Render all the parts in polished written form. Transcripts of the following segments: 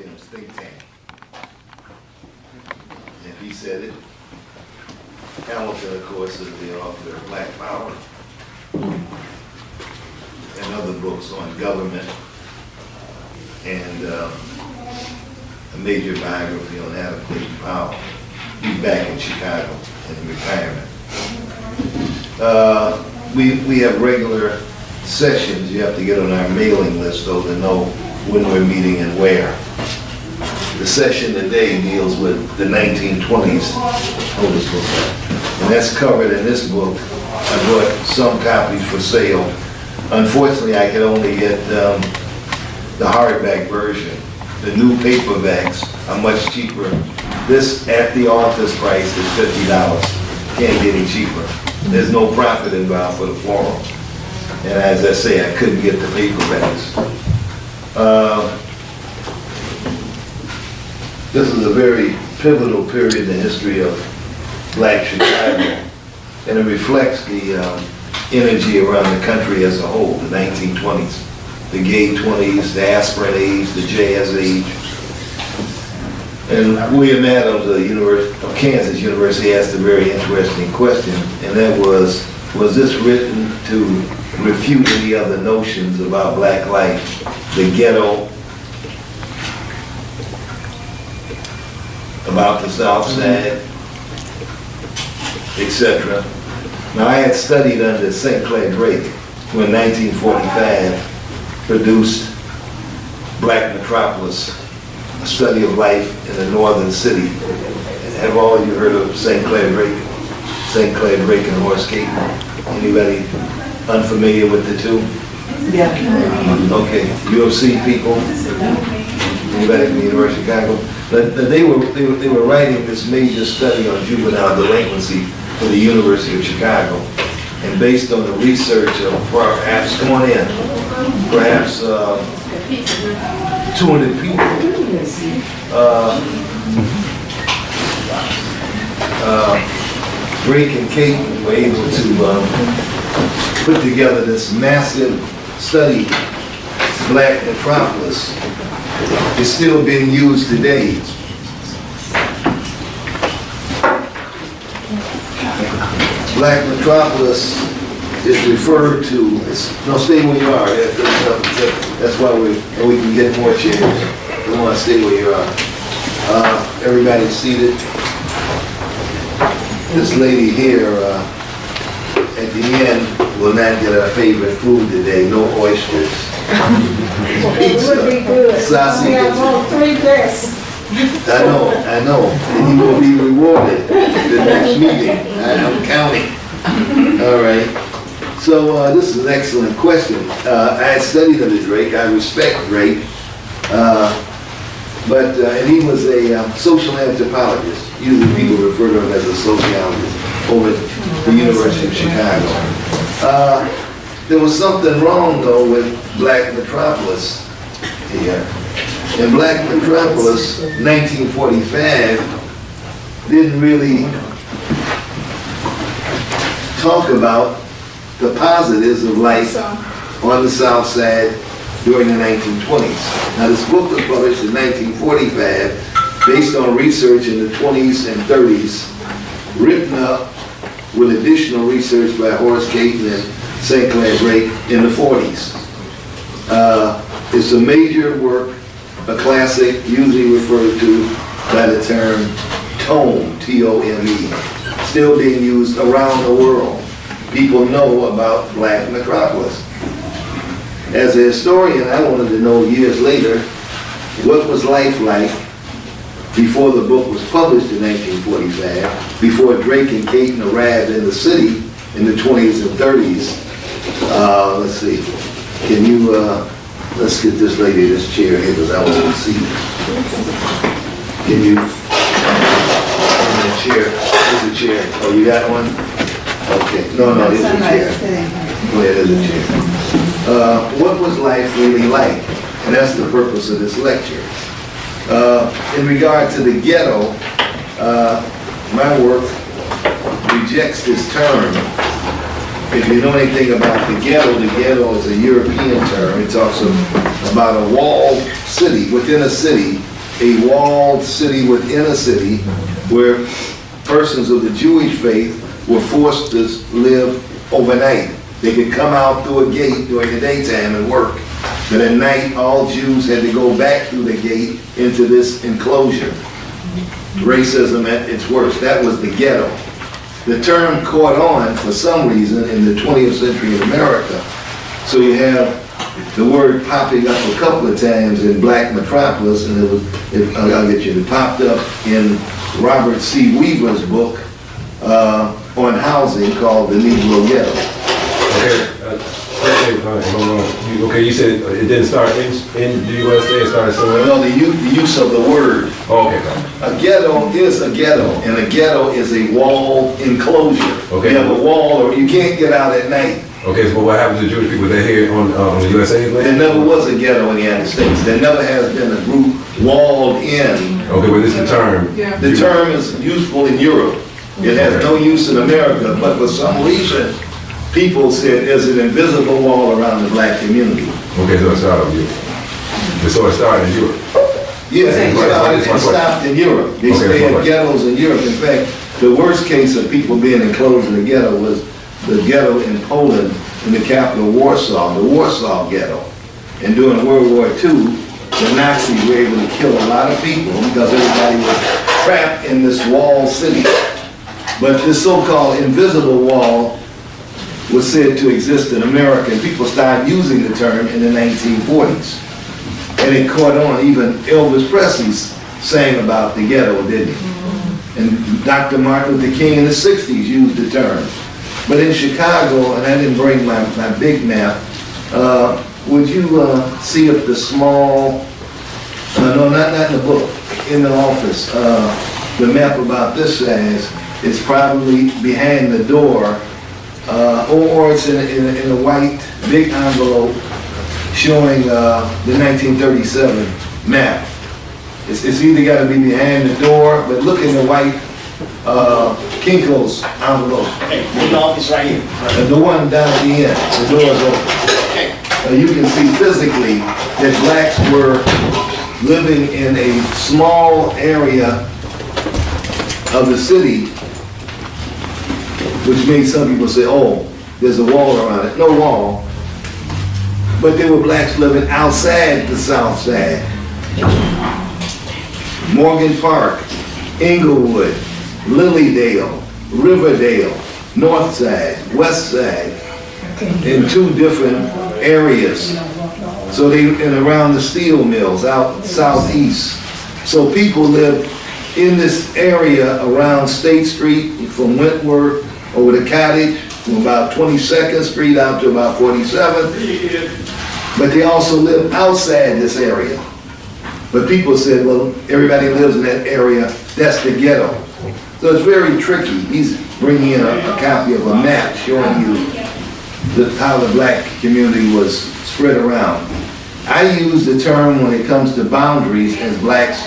famous think tank. And he said it. Hamilton, of course, is the author of Black Power and other books on government, and a major biography on Adam Clayton Powell. He's back in Chicago in retirement. We have regular sessions. You have to get on our mailing list though to know when we're meeting and where. The session today deals with the 1920s. Hold this book up. And that's covered in this book. I brought some copies for sale. Unfortunately, I could only get the hardback version. The new paperbacks are much cheaper. This, at the author's price, is $50. Can't get any cheaper. There's no profit involved for the forum. And as I say, I couldn't get the paperbacks. This is a very pivotal period in the history of Black Chicago, and it reflects the energy around the country as a whole, the 1920s, the gay 20s, the aspirin age, the jazz age. And William Adams of Kansas University asked a very interesting question, and that was this written to refute any other notions about black life, the ghetto, about the South Side, etc. Now, I had studied under St. Clair Drake, who in 1945 produced Black Metropolis, a study of life in a northern city. Have all of you heard of St. Clair Drake? St. Clair Drake and Horace Caton? Anybody unfamiliar with the two? Yeah. Okay, U of C people? Anybody from the University of Chicago? But they were writing this major study on juvenile delinquency for the University of Chicago, and based on the research of perhaps, come on in, perhaps 200 people, Drake and Caton were able to put together this massive study, Black Metropolis. It's still being used today. Black Metropolis is referred to, no, stay where you are. That's why we can get more chairs. We want to stay where you are. Everybody's seated. This lady here, at the end, will not get our favorite food today, no oysters. Pizza, sausage. I want 3 this. I know. And you will be rewarded at the next meeting. I'm counting. All right. So this is an excellent question. I had studied under Drake. I respect Drake. And he was a social anthropologist. Usually people refer to him as a sociologist over at the University of Chicago. There was something wrong, though, with Black Metropolis here. And Black Metropolis, 1945, didn't really talk about the positives of life on the South Side during the 1920s. Now, this book was published in 1945 based on research in the 20s and 30s, written up with additional research by Horace Caton and St. Clair Drake in the 40s. It's a major work, a classic, usually referred to by the term tome, T-O-M-E, still being used around the world. People know about Black Metropolis. As a historian, I wanted to know years later, what was life like before the book was published in 1945, before Drake and Caton arrived in the city in the 20s and 30s. Let's see, can you, let's get this lady this chair here because I want to see. Can you, in the chair, there's a chair. Oh, you got one? Okay, no, there's a chair. Go ahead, there's a chair. What was life really like? And that's the purpose of this lecture. In regard to the ghetto, my work rejects this term. If you know anything about the ghetto is a European term. It talks about a walled city, within a city, a walled city within a city where persons of the Jewish faith were forced to live overnight. They could come out through a gate during the daytime and work, but at night all Jews had to go back through the gate into this enclosure. Racism at its worst. That was the ghetto. The term caught on for some reason in the 20th century in America. So you have the word popping up a couple of times in Black Metropolis, and I'll get you, it popped up in Robert C. Weaver's book on housing called The Negro Ghetto. Okay, you said it didn't start in the USA, it started somewhere else? No, the use of the word. Oh, okay. A ghetto is a ghetto, and a ghetto is a walled enclosure. Okay. You have a wall, or you can't get out at night. Okay, so what happens to Jewish people? They're here on the USA land? There never was a ghetto in the United States. There never has been a group walled in. Okay, but this is the term. Yeah. The term is useful in Europe. It has no use in America, but for some reason, people said there's an invisible wall around the black community. Okay, so it started in Europe. So it started in Europe. Yeah, it stopped in Europe. They had ghettos in Europe. In fact, the worst case of people being enclosed in a ghetto was the ghetto in Poland, in the capital Warsaw, the Warsaw Ghetto. And during World War II, the Nazis were able to kill a lot of people because everybody was trapped in this walled city. But this so-called invisible wall was said to exist in America, and people started using the term in the 1940s. And it caught on. Even Elvis Presley sang about the ghetto, didn't he? And Dr. Martin Luther King in the 60s used the term. But in Chicago, and I didn't bring my big map, would you see if the small, no, not in the book, in the office, the map about this size is probably behind the door, or it's in a white big envelope showing the 1937 map. It's either got to be behind the door, but look in the white Kinko's envelope. Okay, the office right here. The one down at the end, the door's open. Okay. You can see physically that blacks were living in a small area of the city, which made some people say, oh, there's a wall around it. No wall. But there were blacks living outside the South Side. Morgan Park, Inglewood, Lilydale, Riverdale, North Side, West Side, in two different areas. So and around the steel mills out southeast. So people lived in this area around State Street from Wentworth over to Cottage, from about 22nd Street out to about 47th. But they also lived outside this area. But people said, well, everybody lives in that area, that's the ghetto. So it's very tricky. He's bringing in a copy of a map showing you how the black community was spread around. I use the term when it comes to boundaries as blacks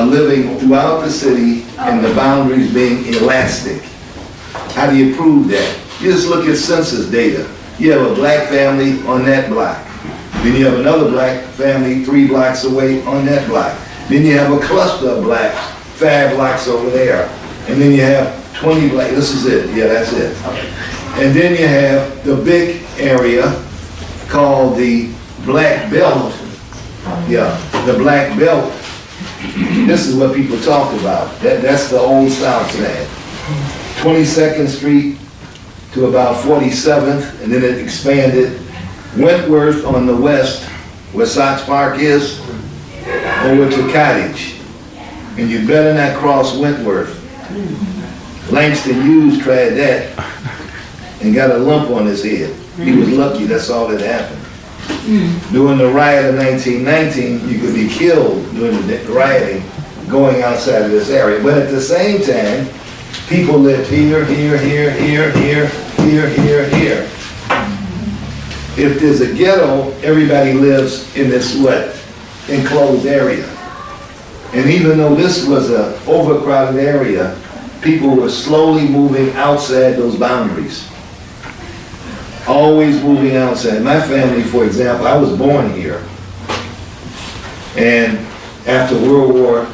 living throughout the city and the boundaries being elastic. How do you prove that? You just look at census data. You have a black family on that block. Then you have another black family 3 blocks away on that block. Then you have a cluster of blacks 5 blocks over there. And then you have 20 blacks. This is it. Yeah, that's it. And then you have the big area called the Black Belt. Yeah, the Black Belt. This is what people talk about. That's the old South Side. 22nd Street to about 47th, and then it expanded. Wentworth on the west, where Sox Park is, over to Cottage. And you better not cross Wentworth. Langston Hughes tried that and got a lump on his head. He was lucky, that's all that happened. During the riot of 1919, you could be killed during the rioting going outside of this area. But at the same time, people lived here, here, here, here, here, here, here, here. If there's a ghetto, everybody lives in this what? Enclosed area. And even though this was an overcrowded area, people were slowly moving outside those boundaries. Always moving outside. My family, for example, I was born here. And after the war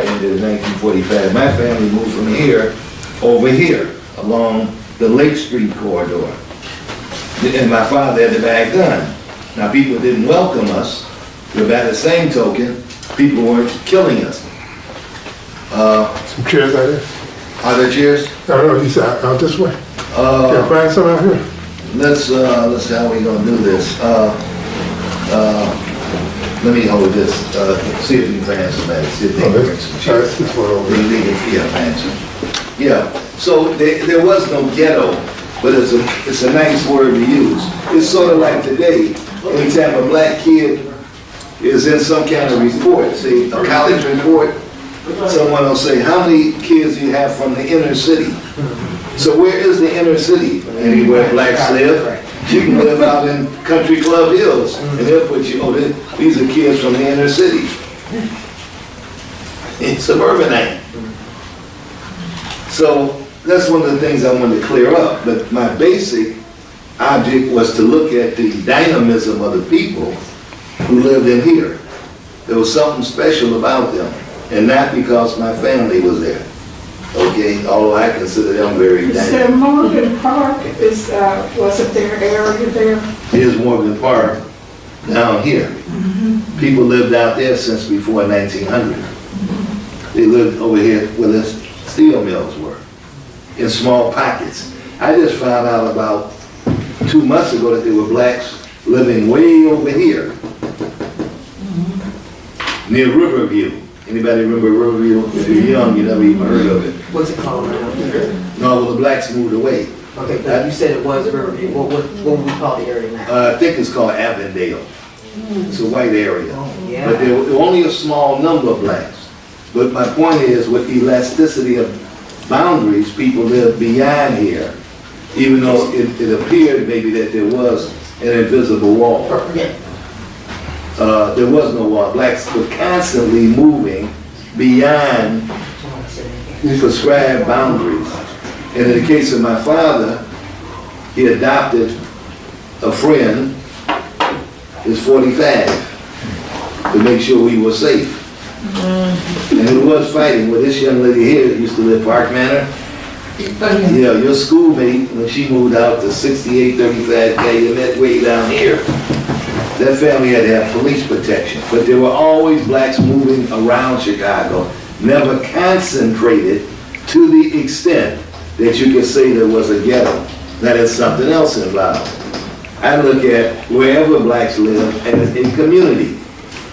ended in 1945, my family moved from here over here along the Lake Street corridor. And my father had to buy a gun. Now, people didn't welcome us, but by the same token, people weren't killing us. Some chairs out there? Are there chairs? I don't know, he's out this way. Can I find some out here? Let's see how we gonna do this. Let me hold this, see if you can find somebody, see if they can bring some chairs. This one over there. Yeah, find some. Yeah, so there was no ghetto, but it's a nice word to use. It's sort of like today, anytime a black kid is in some kind of report, say a college report, someone will say, how many kids do you have from the inner city? So where is the inner city? Anywhere blacks live. You can live out in Country Club Hills, and they'll put you, oh, these are kids from the inner city. It's suburbanite. So that's one of the things I wanted to clear up, but my basic object was to look at the dynamism of the people who lived in here. There was something special about them, and not because my family was there. Okay, although I consider them very You dynamic. said Morgan Park wasn't there area there? Here's Morgan Park down here. People lived out there since before 1900. They lived over here where the steel mills were, in small pockets. I just found out about 2 months ago that there were blacks living way over here, near Riverview. Anybody remember Riverview? If you're young, you never even heard of it. What's it called around here? No, well, the blacks moved away. Okay, but you said it was Riverview. What would we call the area now? I think it's called Avondale. It's a white area. Yeah. But there were only a small number of blacks. But my point is, with elasticity of boundaries, people lived beyond here, even though it appeared maybe that there was an invisible wall. Yeah. There was no wall. Blacks were constantly moving beyond prescribed boundaries. And in the case of my father, he adopted a friend, is 45, to make sure we were safe. And it was fighting with this young lady here that used to live Park Manor. Yeah, your schoolmate, when she moved out to 6835K, and that way down here, that family had to have police protection. But there were always blacks moving around Chicago, never concentrated to the extent that you could say there was a ghetto. Now there's something else involved. I look at wherever blacks live as a community.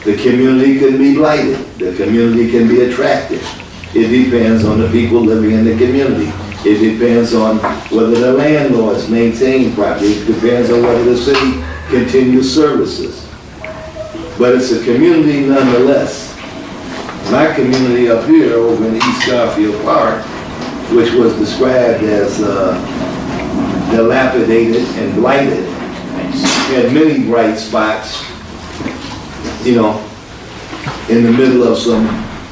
The community can be blighted. The community can be attractive. It depends on the people living in the community. It depends on whether the landlords maintain property. It depends on whether the city continues services. But it's a community nonetheless. My community up here over in East Garfield Park, which was described as dilapidated and blighted, had many bright spots, you know, in the middle of some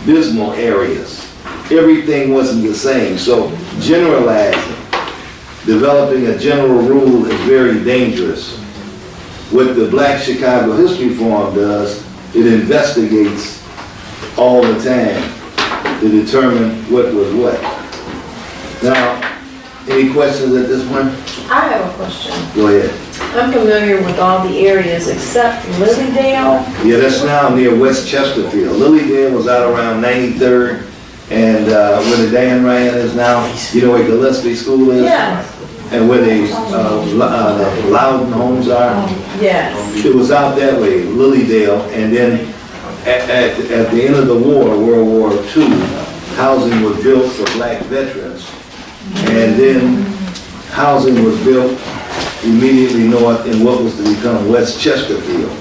dismal areas. Everything wasn't the same. So generalizing, developing a general rule is very dangerous. What the Black Chicago History Forum does, it investigates all the time to determine what was what. Now, any questions at this point? I have a question. Go ahead. I'm familiar with all the areas except Lilydale. Yeah, that's now near West Chesterfield. Lilydale was out around 93rd, and where the Dan Ryan is now, you know where Gillespie School is? Yes. And where the Loudon homes are? Yes. It was out that way, Lilydale, and then at the end of the war, World War II, housing was built for black veterans. And then housing was built immediately north in what was to become West Chesterfield.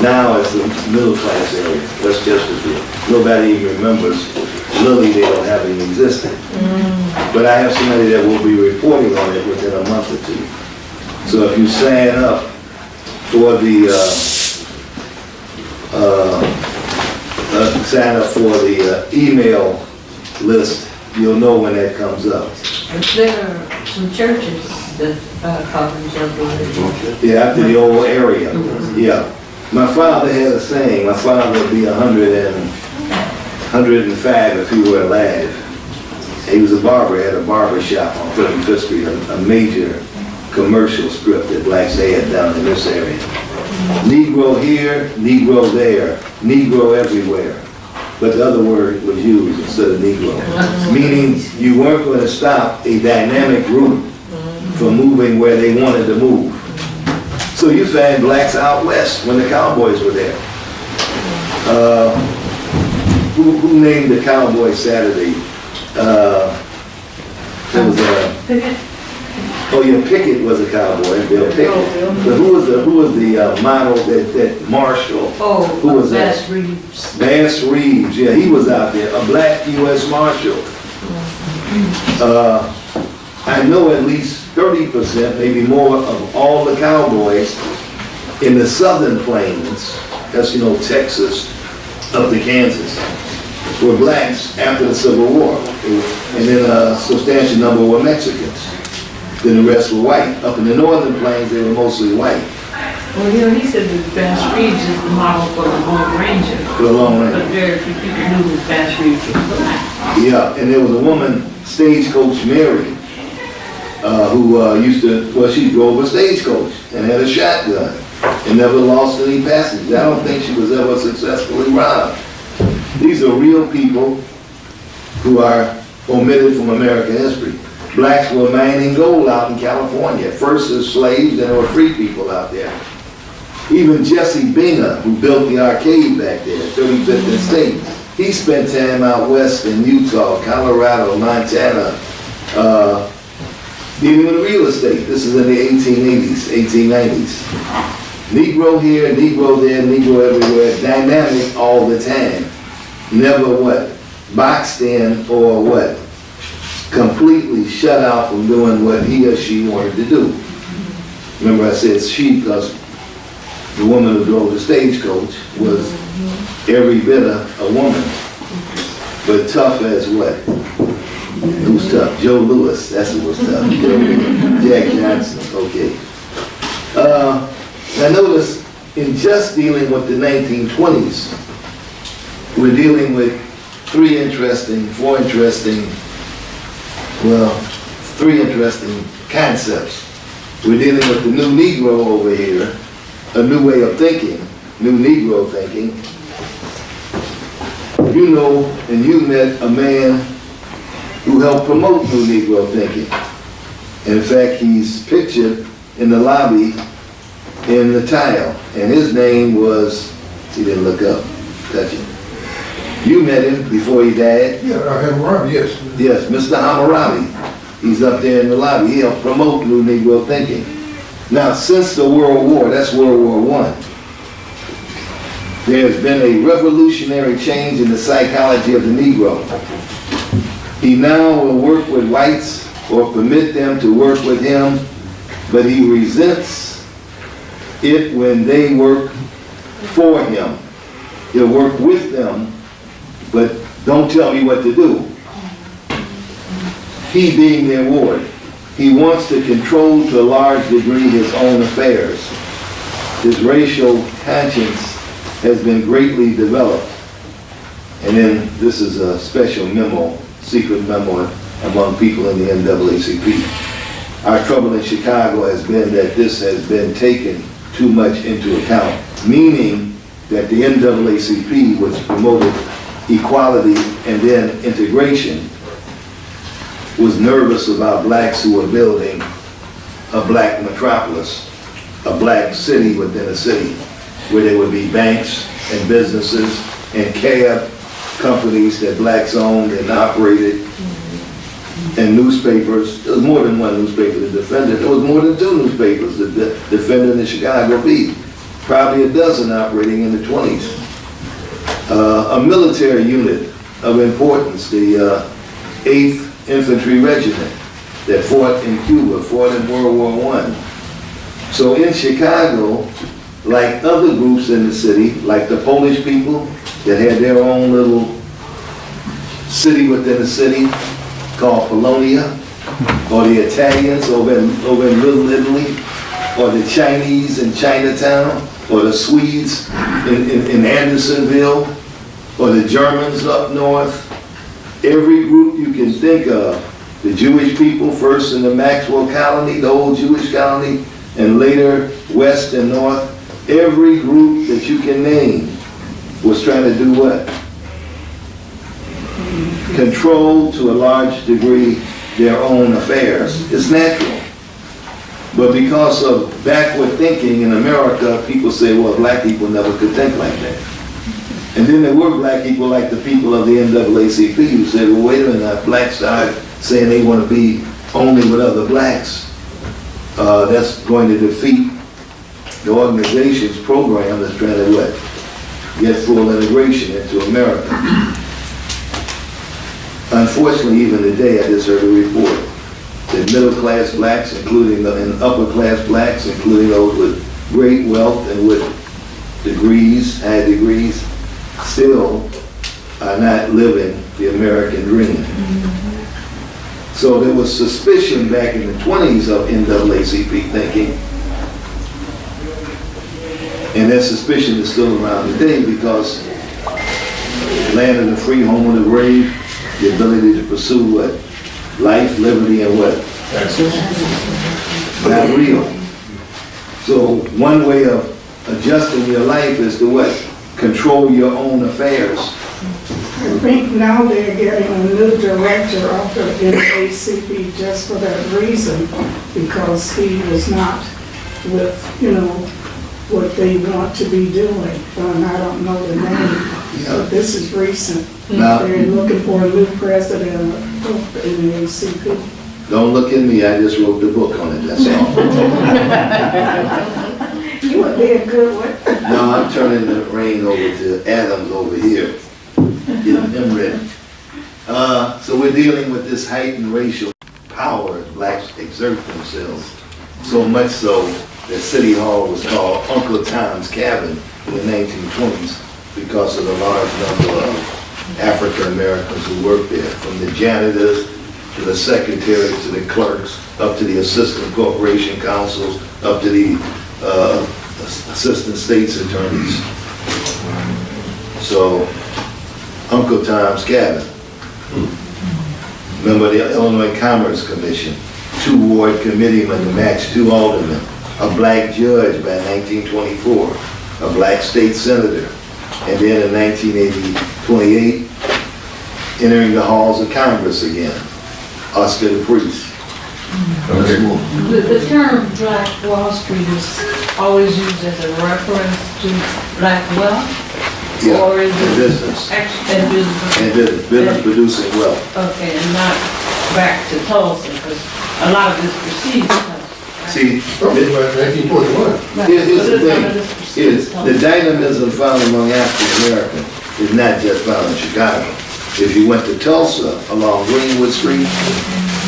Now it's a middle class area, West Chesterfield. Nobody even remembers Lilydale having existed. But I have somebody that will be reporting on it within a month or two. So if you sign up for the email list, you'll know when that comes up. There are some churches that coverage of the... Yeah, after the old area. Yeah. My father had a saying, my father would be 100 and 105 if he were alive. He was a barber, had a barber shop on 35th Street, a major commercial strip that blacks had down in this area. Negro here, Negro there, Negro everywhere. But the other word was used instead of Negro, meaning you weren't going to stop a dynamic group from moving where they wanted to move. So you find blacks out west when the cowboys were there. Who named the Cowboy Saturday? It was Pickett was a cowboy, Bill Pickett. But who was the model that Marshall? Who was that? Bass Reeves. Bass Reeves, yeah, he was out there, a black U.S. Marshal. I know at least 30%, maybe more, of all the cowboys in the southern plains, that's, Texas, up to Kansas, were blacks after the Civil War. And then a substantial number were Mexicans. Then the rest were white. Up in the northern plains, they were mostly white. Well, he said that Bass Reeves is the model for the Lone Ranger. For the Lone Ranger. But very few people knew that Bass Reeves was black. Yeah, and there was a woman, Stagecoach Mary, who she drove a stagecoach and had a shotgun and never lost any passengers. I don't think she was ever successfully robbed. These are real people who are omitted from American history. Blacks were mining gold out in California, first as slaves, then there were free people out there. Even Jesse Binger, who built the arcade back there, 35th and State, he spent time out west in Utah, Colorado, Montana, dealing with real estate. This is in the 1880s, 1890s. Negro here, Negro there, Negro everywhere, dynamic all the time. Never boxed in or completely shut out from doing what he or she wanted to do. Remember I said she because the woman who drove the stagecoach was every bit a woman, but tough as Who's tough? Joe Louis, that's who was tough. Jack Johnson, okay. I notice in just dealing with the 1920s, we're dealing with three interesting concepts. We're dealing with the new Negro over here, a new way of thinking, new Negro thinking. You know, and you met a man who helped promote new Negro thinking. In fact, he's pictured in the lobby in the tile, and his name was, he didn't look up, touch it. You met him before he died? Yeah, Hammurabi, yes. Yes, Mr. Hammurabi. He's up there in the lobby. He helped promote new Negro thinking. Now, since the World War, that's World War I, there's been a revolutionary change in the psychology of the Negro. He now will work with whites or permit them to work with him, but he resents it when they work for him. He'll work with them, but don't tell me what to do. He being their ward. He wants to control to a large degree his own affairs. His racial conscience has been greatly developed. And then this is a special memo, secret memo among people in the NAACP. Our trouble in Chicago has been that this has been taken too much into account, meaning that the NAACP, which promoted equality and then integration, was nervous about blacks who were building a black metropolis, a black city within a city, where there would be banks and businesses and cab companies that blacks owned and operated, and newspapers. There was more than one newspaper that defended. There was more than two newspapers that defended the Chicago Beat. Probably a dozen operating in the 20s. A military unit of importance, the 8th Infantry Regiment that fought in Cuba, fought in World War I. So in Chicago, like other groups in the city, like the Polish people that had their own little city within the city called Polonia, or the Italians over in Little Italy, or the Chinese in Chinatown, or the Swedes in Andersonville, or the Germans up north, every group you can think of, the Jewish people, first in the Maxwell colony, the old Jewish colony, and later west and north, every group that you can name was trying to do what? Control to a large degree their own affairs. It's natural. But because of backward thinking in America, people say, well, black people never could think like that. And then there were black people like the people of the NAACP who said, well, wait a minute, blacks started saying they want to be only with other blacks. That's going to defeat the organization's program that's trying to what? Get full integration into America. Unfortunately, even today, I just heard a report that middle-class blacks, including and upper-class blacks, including those with great wealth and with degrees, high degrees, still are not living the American dream. So there was suspicion back in the 20s of NAACP thinking, and that suspicion is still around today because land of the free, home of the brave, the ability to pursue what? Life, liberty, and what? Not real. So one way of adjusting your life is to what? Control your own affairs. I think now they're getting a new director of the NAACP just for that reason, because he was not with, what they want to be doing. And I don't know the name, but this is recent. Now, They're looking for a new president of the NAACP. don't look at me, I just wrote the book on it, that's all. You would be a good one. No, I'm turning the reign over to Adams over here, getting him ready. So we're dealing with this heightened racial power as blacks exert themselves, so much so that City Hall was called Uncle Tom's Cabin in the 1920s because of the large number of African Americans who worked there, from the janitors to the secretaries to the clerks, up to the assistant corporation counsels, up to the assistant state's attorneys. So, Uncle Tom's Cabin. Remember the Illinois Commerce Commission, 2 ward committeemen to match 2 aldermen, a black judge by 1924, a black state senator, and then in 1928, entering the halls of Congress again, Oscar the Priest. The term Black Wall Street is always used as a reference to black wealth? Yeah, Or is and it business. And business? And business producing wealth. Okay, and not back to Tulsa, because a lot of this precedes Tulsa. See, Something like 1941. here's the thing, is the dynamism found among African Americans is not just found in Chicago. If you went to Tulsa along Greenwood Street,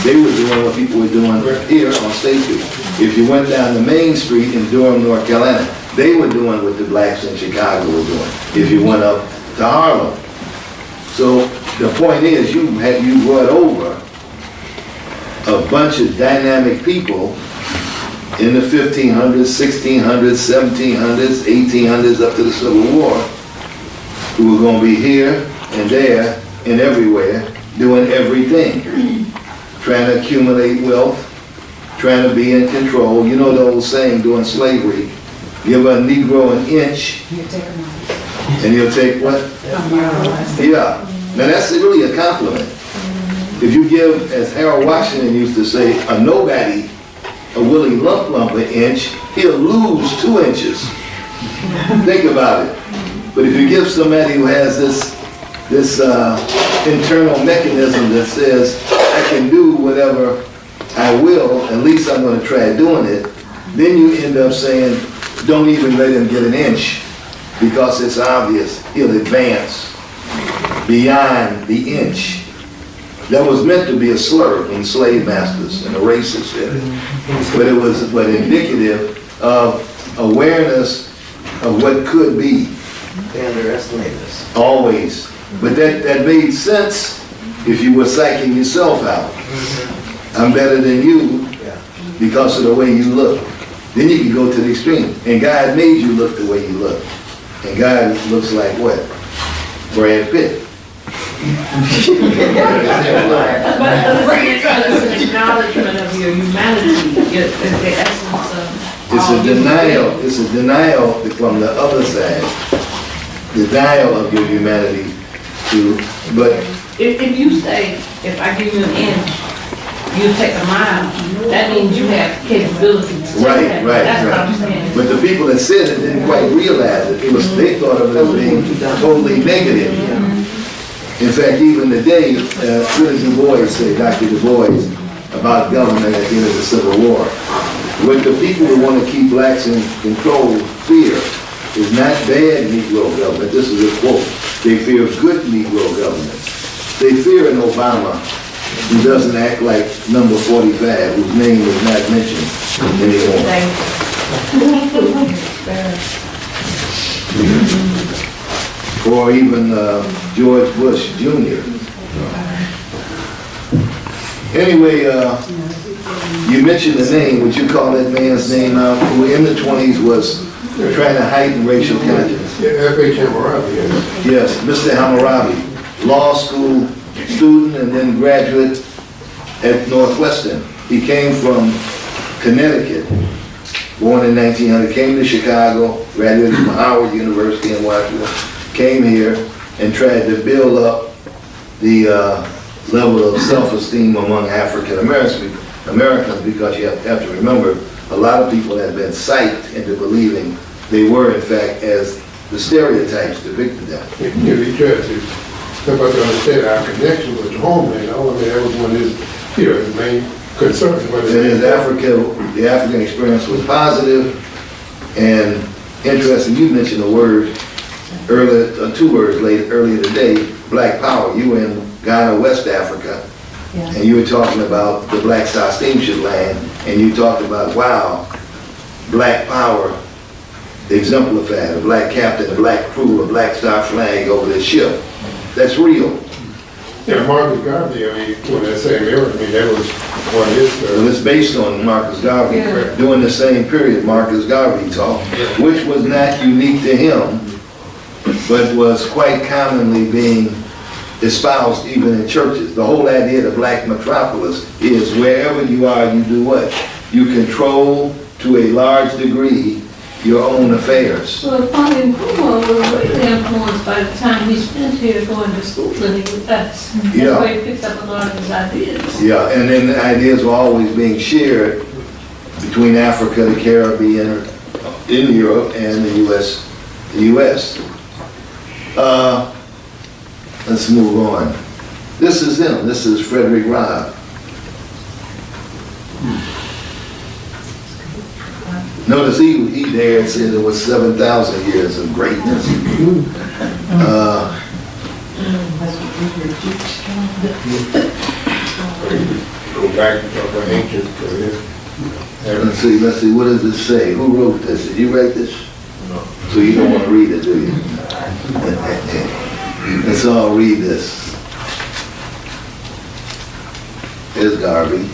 they were doing what people were doing here on State Street. If you went down the main street in Durham, North Carolina, they were doing what the blacks in Chicago were doing. If you went up to Harlem. So the point is, you brought over a bunch of dynamic people in the 1500s, 1600s, 1700s, 1800s, up to the Civil War, who were going to be here and there and everywhere, doing everything, trying to accumulate wealth, trying to be in control. You know the old saying during slavery, give a Negro an inch, and he'll take what? Yeah. Now that's really a compliment. If you give, as Harold Washington used to say, a nobody a Willie Lump an inch, he'll lose 2 inches. Think about it. But if you give somebody who has this internal mechanism that says, I can do whatever I will, at least I'm going to try doing it, then you end up saying, don't even let him get an inch, because it's obvious he'll advance beyond the inch. That was meant to be a slur in slave masters and the racists in it. But it was indicative of awareness of what could be. They underestimate us. Always. But that made sense if you were psyching yourself out. I'm better than you because of the way you look. Then you can go to the extreme. And God made you look the way you look. And God looks like what? Brad Pitt. But it's an acknowledgement of your humanity, the essence of. It's a denial from the other side, denial of your humanity but If you say, if I give you an inch, you take a mile, that means you have capability to take that. That's what I'm saying. But the people that said it didn't quite realize it. They thought of it as being totally negative. In fact, even today, Dr. Du Bois, about government at the end of the Civil War. What the people who want to keep blacks in control fear is not bad Negro government. This is a quote. They fear good Negro government. They fear an Obama who doesn't act like number 45, whose name is not mentioned anymore. Or even George Bush Jr. Anyway, you mentioned the name. Would you call that man's name out? Who in the 20s was trying to heighten racial consciousness? Yeah, F.H. Hammurabi, yes. Yes, Mr. Hammurabi, law school student and then graduate at Northwestern. He came from Connecticut, born in 1900, came to Chicago, graduated from Howard University in Washington, came here and tried to build up the level of self-esteem among African Americans, because you have to remember, a lot of people have been psyched into believing they were, in fact, as the stereotypes depicted them. You try to help us understand our connection with the homeland. That was one of his main concerns. The African experience was positive and interesting. You mentioned a word earlier, two words earlier today, Black Power. You were in Ghana, West Africa, and you were talking about the Black Star Steamship Line, and you talked about, wow, Black Power exemplified, a black captain, a black crew, a Black Star flag over the ship. That's real. Yeah, Marcus Garvey, when that same era, that was one of his... Well, it's based on Marcus Garvey. Yeah. During the same period, Marcus Garvey taught, which was not unique to him, but was quite commonly being espoused even in churches. The whole idea of the black metropolis is wherever you are, you do what? You control, to a large degree, your own affairs. Well, Kwame Nkrumah was really influenced by the time he spent here going to school and he was us. That's where he picked up a lot of his ideas. Yeah, and then the ideas were always being shared between Africa, the Caribbean, in Europe, and the U.S. Let's move on. This is him. This is Frederick Robb. Notice he dared say there was 7,000 years of greatness. Go back and talk about ancient career. Let's see, what does it say? Who wrote this? Did you write this? No. So you don't want to read it, do you? Let's all read this. Here's Garvey.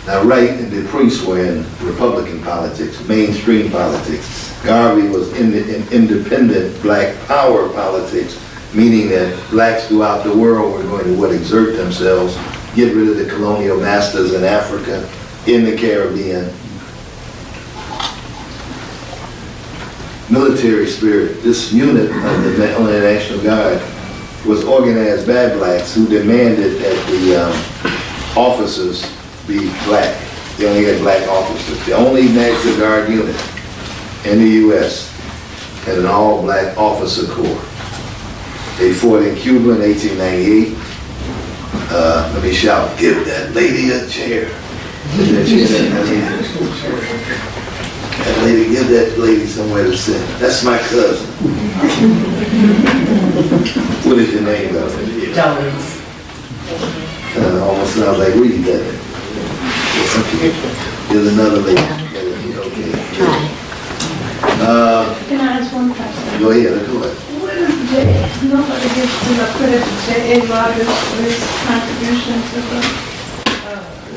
Now, Wright and the priests were in Republican politics, mainstream politics. Garvey was in independent black power politics, meaning that blacks throughout the world were going to exert themselves, get rid of the colonial masters in Africa, in the Caribbean. Military spirit. This unit of the National Guard was organized by blacks who demanded that the officers be black. They only had black officers. The only National Guard unit in the U.S. had an all-black officer corps. They fought in Cuba in 1898. Let me shout, give that lady a chair. That lady, give that lady somewhere to sit. That's my cousin. What is your name, though? Jones. Almost sounds like Reed, doesn't it? Okay. There's another lady. Okay. Can I ask one question? Go ahead, go ahead. What is nobody gives him a credit to J.A. Rogers for his contribution to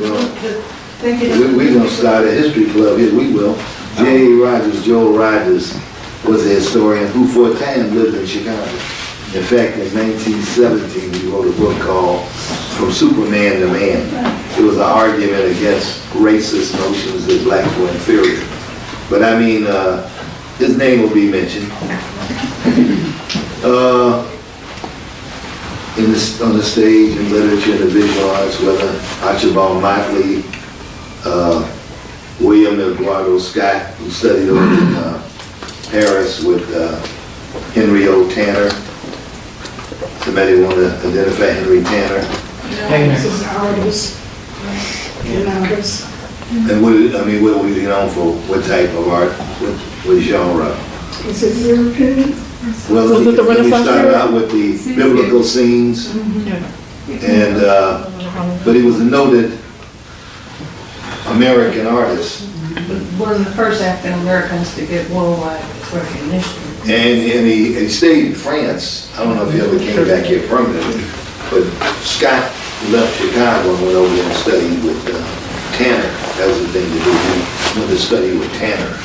the thinking of... We're going to start a history club here. We will. J.A. Rogers, Joel Rogers, was a historian who for a time lived in Chicago. In fact, in 1917, he wrote a book called From Superman to Man. It was an argument against racist notions that blacks were inferior. But I mean, his name will be mentioned. On the stage, in literature, and the visual arts, whether Archibald Motley, William Eduardo Scott, who studied over in Paris with Henry O. Tanner. Somebody want to identify Henry Tanner? This is artist. And artist. And what was he known for? What type of art? What genre? Is it European? Well, Was it the he Renaissance started period? out with the biblical scenes, and but he was a noted American artist. One of the first African Americans to get worldwide recognition. And he stayed in France. I don't know if he ever came back here permanently, but Scott left Chicago and went over there and studied with Tanner. That was the thing to do. He went to study with Tanner.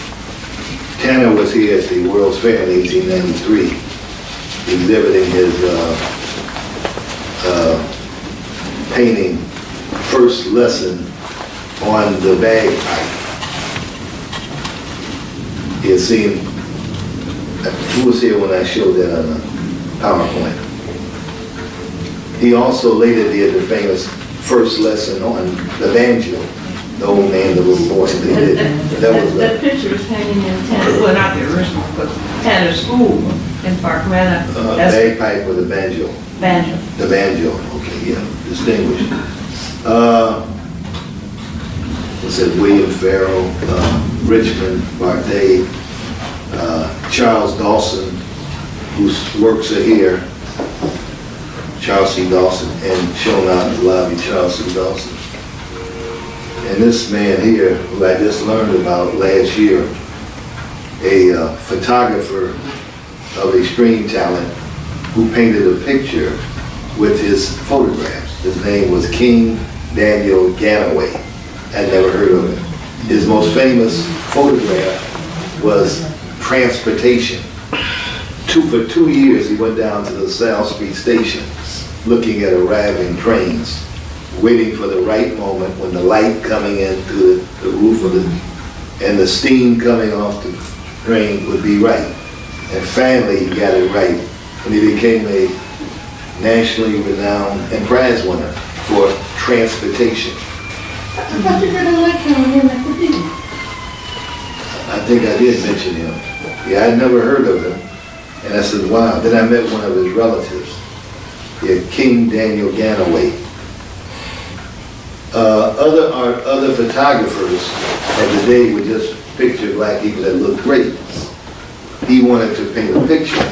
Tanner was here at the World's Fair in 1893, exhibiting his painting first lesson on the bagpipe. He had seen, who was here when I showed that on the PowerPoint? He also later did the famous first lesson on the banjo. The old man, the little boy, they did. That picture is hanging in Tanner, well, not the original, but Tanner School in Parkmana. That's bagpipe or the banjo? banjo. The banjo, okay, yeah, distinguished. What's that, William Farrell, Richmond, Barthé, Charles Dawson, whose works are here, Charles C. Dawson, and shown out in the lobby, Charles C. Dawson. And this man here, who I just learned about last year, a photographer of extreme talent who painted a picture with his photographs. His name was King Daniel Ganaway. I'd never heard of him. His most famous photograph was Transportation. For 2 years, he went down to the South Street station looking at arriving trains, waiting for the right moment when the light coming in through the roof of and the steam coming off the train would be right. And finally, he got it right. And he became a nationally renowned and prize winner for Transportation. I thought you were going to lecture on him at the beginning. I think I did mention him. Yeah, I'd never heard of him. And I said, wow. Then I met one of his relatives. Yeah, King Daniel Ganaway. Other photographers of the day would just picture black people that looked great. He wanted to paint a picture.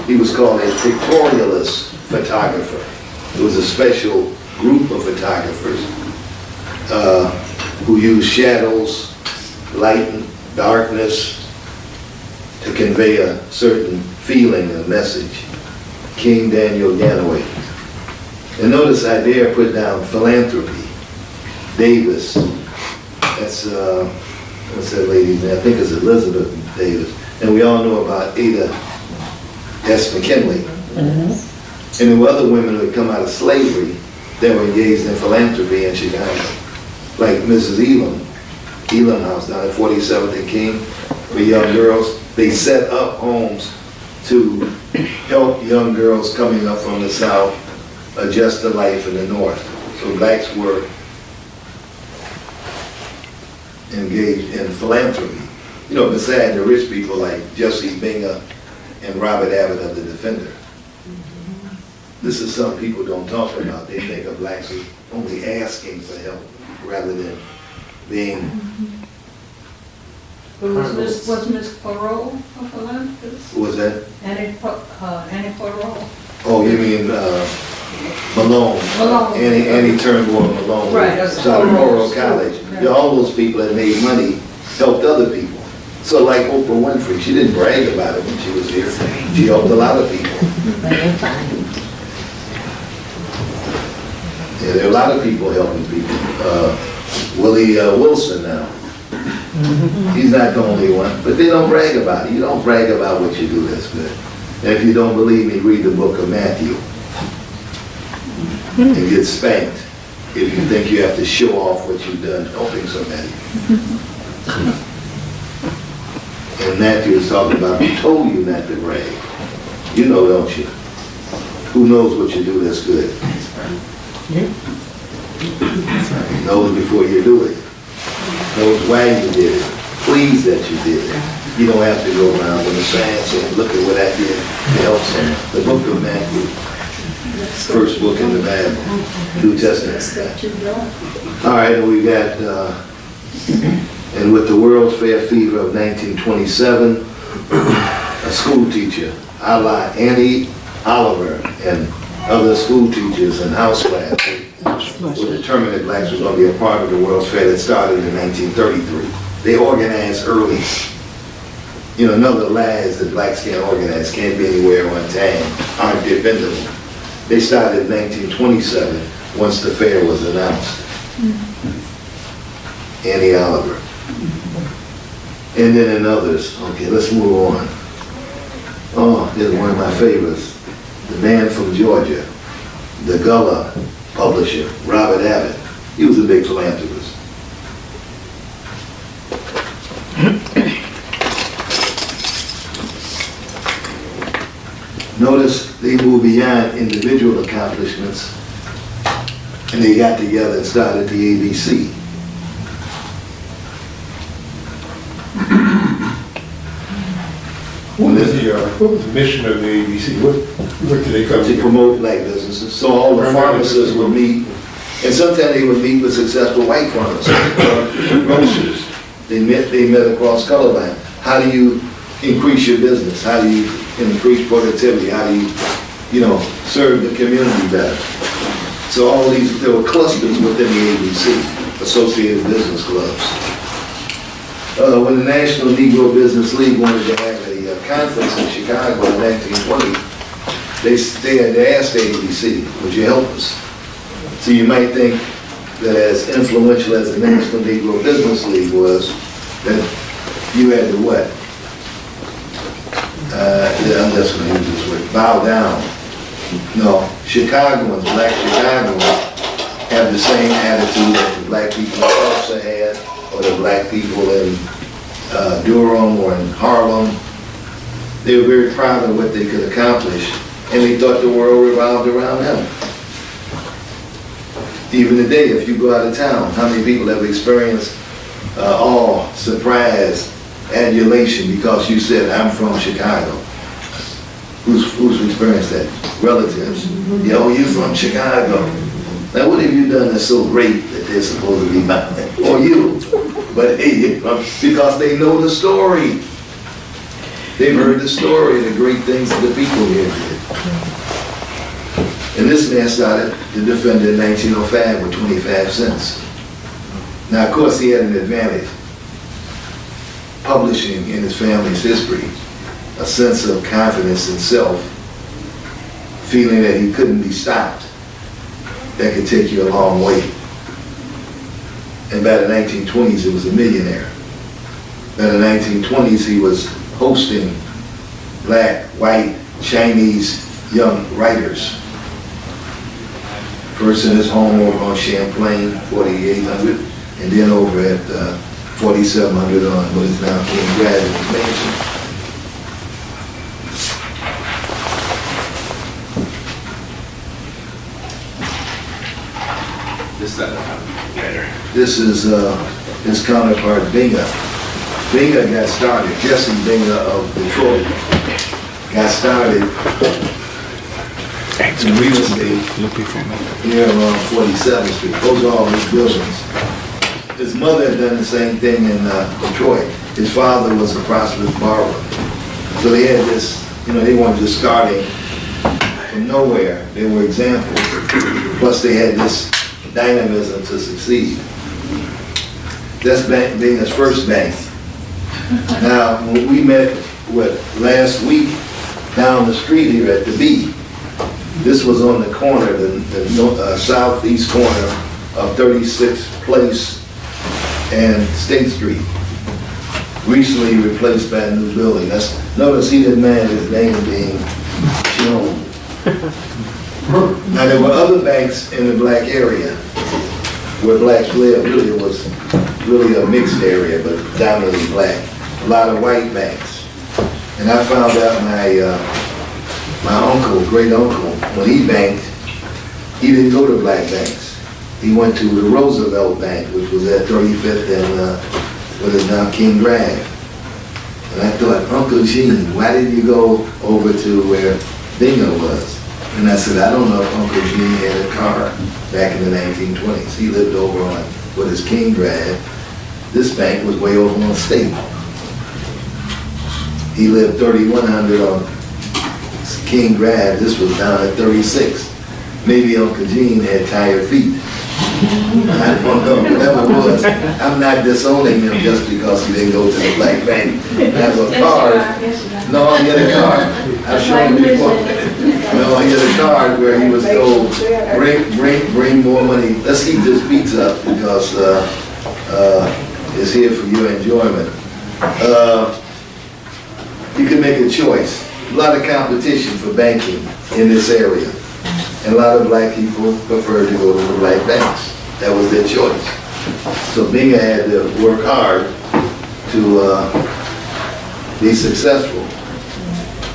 He was called a pictorialist photographer. It was a special group of photographers who used shadows, light and darkness to convey a certain feeling and message. King Daniel Ganaway. And notice I dare put down philanthropy. Davis. That's, what's that lady's name? I think it's Elizabeth Davis. And we all know about Ada S. McKinley. And there were other women who had come out of slavery that were engaged in philanthropy in Chicago. Like Mrs. Elam House down at 47th and King for young girls. They set up homes to help young girls coming up from the South adjust to life in the North. So blacks were engaged in philanthropy. You know, beside the rich people like Jesse Binger and Robert Abbott of the Defender. This is something people don't talk about. They think of blacks as only asking for help rather than being. Was Miss Poirot a philanthropist? What was that? Annie Poirot? Oh, you mean Malone? Malone. Annie Turnbull Malone. Right. Out of Moreau College. Yeah, all those people that made money helped other people. So like Oprah Winfrey, she didn't brag about it when she was here. She helped a lot of people. Yeah, there are a lot of people helping people. Willie Wilson now. He's not the only one, but they don't brag about it. You don't brag about what you do that's good. And if you don't believe me, read the book of Matthew and get spanked if you think you have to show off what you've done helping somebody. And Matthew is talking about, who told you not to brag? You know, don't you? Who knows what you do that's good? He knows before you do it. Knows why you did it. Pleased that you did it. You don't have to go around with a sign saying, look at what I did to help someone. The book of Matthew, first book in the Bible, New Testament. That you don't. All right, and we got, and with the World's Fair fever of 1927, a school teacher, a la Annie Oliver, and other school teachers and house class were determined that blacks were going to be a part of the World's Fair that started in 1933. They organized early. You know, none of the lies that blacks can't organize, can't be anywhere on time, aren't defendable. They started in 1927 once the fair was announced. Annie Oliver. And then in others. Okay, let's move on. Oh, here's one of my favorites. The man from Georgia, the Gullah publisher, Robert Abbott. He was a big philanthropist. Notice they moved beyond individual accomplishments and they got together and started the ABC. What was the mission of the ABC? What did they come To promote black businesses. So all the pharmacists would meet, and sometimes they would meet with successful white pharmacists, grocers. They met across color line. How do you increase your business? How do you increase productivity? How do you serve the community better? So all these, there were clusters within the ABC, Associated Business Clubs. When the National Negro Business League wanted to have a conference in Chicago in 1920, they had to ask the ABC, would you help us? So you might think that as influential as the National Negro Business League was, that you had to what? I'm just going to use this word, bow down. No, Chicagoans, black Chicagoans, have the same attitude that the black people in Tulsa had, or the black people in Durham or in Harlem. They were very proud of what they could accomplish, and they thought the world revolved around them. Even today, if you go out of town, how many people have experienced awe, surprise, adulation because you said, I'm from Chicago? Who's experienced that? Relatives. Yo, you from Chicago. Now what have you done that's so great that they're supposed to be mine? Or you. But hey, because they know the story. They've heard the story, the great things that the people here did. And this man started to defend it in 1905 with 25 cents. Now, of course, he had an advantage. Publishing in his family's history, a sense of confidence in self, feeling that he couldn't be stopped, that could take you a long way. And by the 1920s, he was a millionaire. By the 1920s, he was hosting black, white, Chinese young writers. First in his home over on Champlain, 4800, and then over at 4700 on what is now King Graduate Mansion. This is his counterpart, Binga. Binga got started, Jesse Binga of Detroit, got started in real estate here around 47th Street. Those are all his buildings. His mother had done the same thing in Detroit. His father was a prosperous borrower. So they had this, they weren't just starting from nowhere. They were examples. Plus they had this dynamism to succeed. That's being his first bank. Now, when we met last week down the street here at the B, this was on the corner, the southeast corner of 36th Place and State Street. recently replaced by a new building. Notice he didn't mind his name being shown. Now, there were other banks in the black area where blacks lived. Really, it was really a mixed area, but dominantly black. A lot of white banks. And I found out my uncle, great uncle, when he banked, he didn't go to black banks. He went to the Roosevelt Bank, which was at 35th and what is now King Drive. And I thought, Uncle Gene, why didn't you go over to where Bingo was? And I said, I don't know if Uncle Gene had a car back in the 1920s. He lived over on what is King Drive. This bank was way over on State. He lived 3100 on King Drive. This was down at 36. Maybe Uncle Gene had tired feet. I don't know, whatever it was. I'm not disowning him just because he didn't go to the black bank. Have a card. No, he had a card. I've shown him before. No, he had a card where he was told, bring more money. Let's keep this pizza up because it's here for your enjoyment. You can make a choice. A lot of competition for banking in this area. And a lot of black people preferred to go to the black banks. That was their choice. So Binga had to work hard to be successful.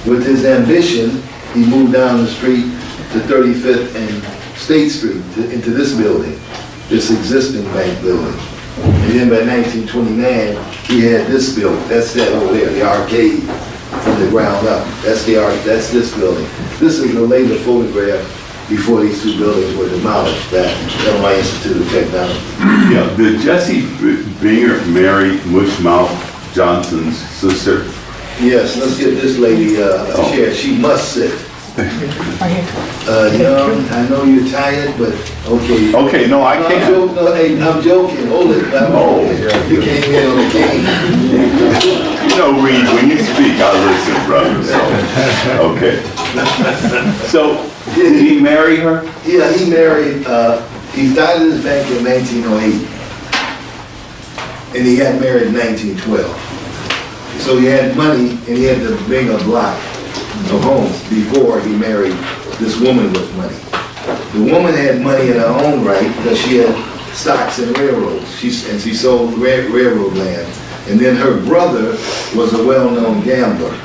With his ambition, he moved down the street to 35th and State Street into this building, this existing bank building. And then by 1929, he had this building. That's that over there, the arcade from the ground up. That's this building. This is a later photograph before these two buildings were demolished at Illinois Institute of Technology. Yeah, did Jesse Binger marry Mushmouth Johnson's sister? Yes, let's get this lady a chair. She must sit. Young, I know you're tired, but okay. Okay, no, I can't. I'm joking. Hold it. You came in on the game. You know, Reed, when you speak, I'll listen, brother. So, okay. So, did he marry her? Yeah, he married, he started his bank in 1908, and he got married in 1912. So he had money, and he had to bring a block of homes before he married this woman with money. The woman had money in her own right because she had stocks in railroads, and she sold railroad land. And then her brother was a well-known gambler.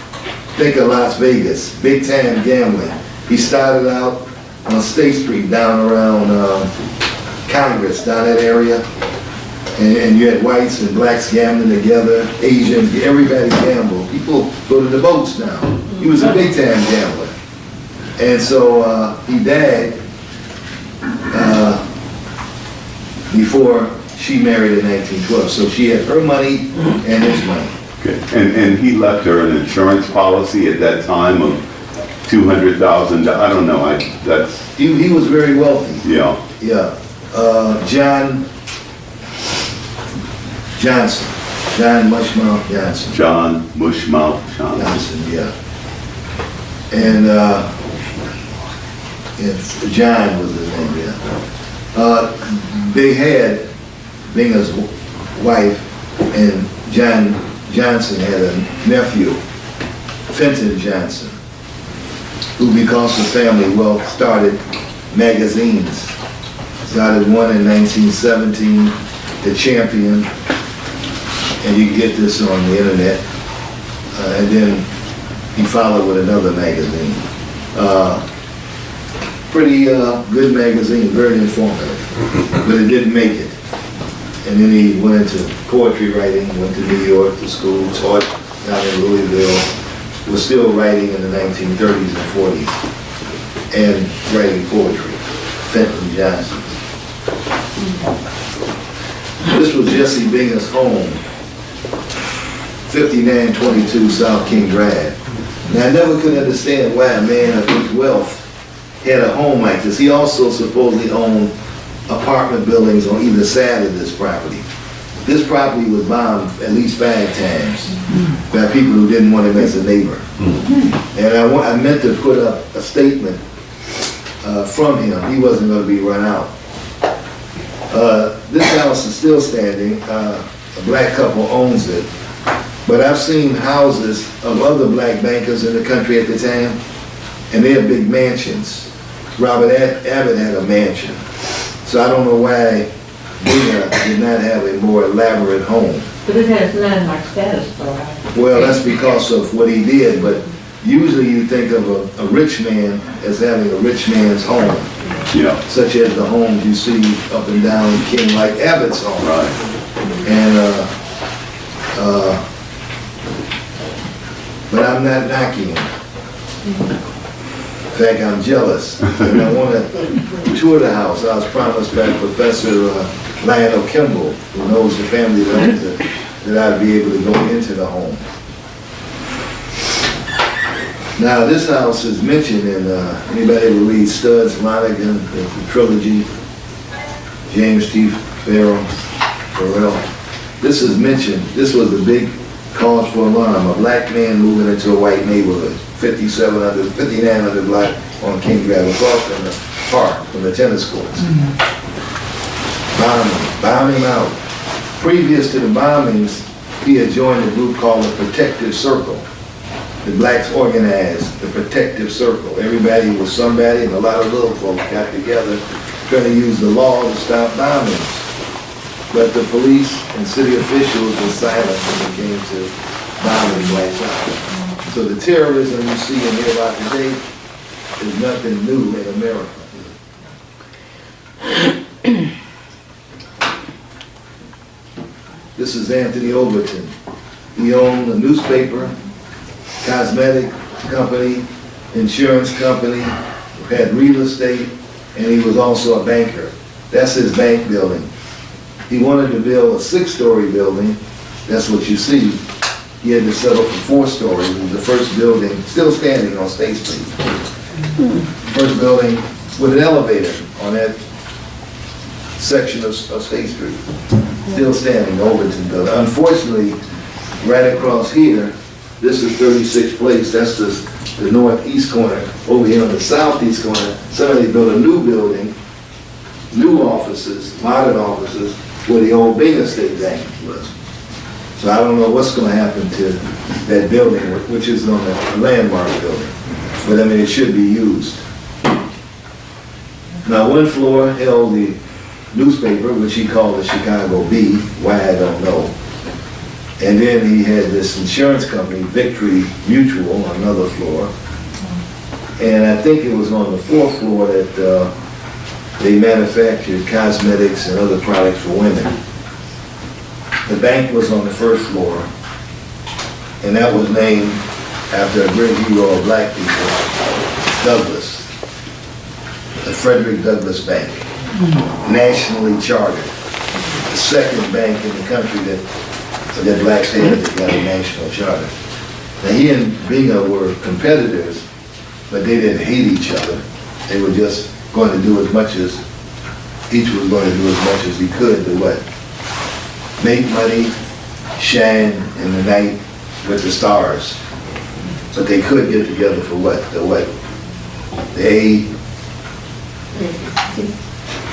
Think of Las Vegas, big-time gambling. He started out on State Street down around Congress, down that area. And you had whites and blacks gambling together, Asians, everybody gambled. People go to the boats now. He was a big time gambler. And so he died before she married in 1912. So she had her money and his money. Okay. And he left her an insurance policy at that time of $200,000. I don't know. He was very wealthy. Yeah. Yeah. John Mushmouth Johnson. John Mushmouth Johnson, yeah. And John was his name, yeah. They had Binga's wife, and John Johnson had a nephew, Fenton Johnson, who, because of family wealth, started magazines. Started one in 1917, The Champion, and you can get this on the internet. And then he followed with another magazine. Pretty good magazine, very informative, but it didn't make it. And then he went into poetry writing, went to New York to school, taught down in Louisville, was still writing in the 1930s and 40s, and writing poetry. Fenton Johnson. This was Jesse Binga's home, 5922 South King Drive. Now, I never could understand why a man of his wealth had a home like this. He also supposedly owned apartment buildings on either side of this property. This property was bombed at least 5 times by people who didn't want him as a neighbor. And I meant to put up a statement from him. He wasn't going to be run out. This house is still standing. A black couple owns it. But I've seen houses of other black bankers in the country at the time, and they have big mansions. Robert Abbott had a mansion. So I don't know why Bina did not have a more elaborate home. But it has nothing like status though, right? Well, that's because of what he did, but usually you think of a rich man as having a rich man's home, Yeah, such as the homes you see up and down King like Abbott's home. right. And, but I'm not knocking him. In fact, I'm jealous, and I want to tour the house. I was promised by Professor Lionel Kimball, who knows the family that owns it, that I'd be able to go into the home. Now, this house is mentioned in, anybody ever read Studs Lonigan, the trilogy, James T. Farrell. This is mentioned, this was a big cause for alarm, a black man moving into a white neighborhood, 5900 block on King Drive, across from the park, from the tennis courts. Bomb him out. Previous to the bombings, he had joined a group called the Protective Circle. The blacks organized the Protective Circle. Everybody was somebody, and a lot of little folks got together trying to use the law to stop bombings. But the police and city officials were silent when it came to bombing blacks out. So the terrorism you see and hear about today is nothing new in America. This is Anthony Overton. He owned a newspaper, cosmetic company, insurance company, had real estate, and he was also a banker. That's his bank building. He wanted to build a 6-story building. That's what you see. He had to settle for 4 stories. It was the first building, still standing on State Street. First building with an elevator on that section of State Street. Still standing, Overton building. Unfortunately, right across here, this is 36th Place. That's the northeast corner. Over here on the southeast corner, somebody built a new building, new offices, modern offices, where the old Bina State Bank was. So I don't know what's going to happen to that building, which is on a landmark building. But I mean, it should be used. Now, one floor held the newspaper, which he called the Chicago Bee. Why, I don't know. And then he had this insurance company, Victory Mutual, on another floor. And I think it was on the 4th floor that they manufactured cosmetics and other products for women. The bank was on the 1st floor, and that was named after a great hero of black people, Douglass, the Frederick Douglass Bank, nationally chartered, the 2nd bank in the country that blacks had that got a national charter. Now he and Binga were competitors, but they didn't hate each other. They were just going to do as much as, each was going to do as much as he could to what? Make money, shine in the night with the stars. But they could get together for what? The what? The A,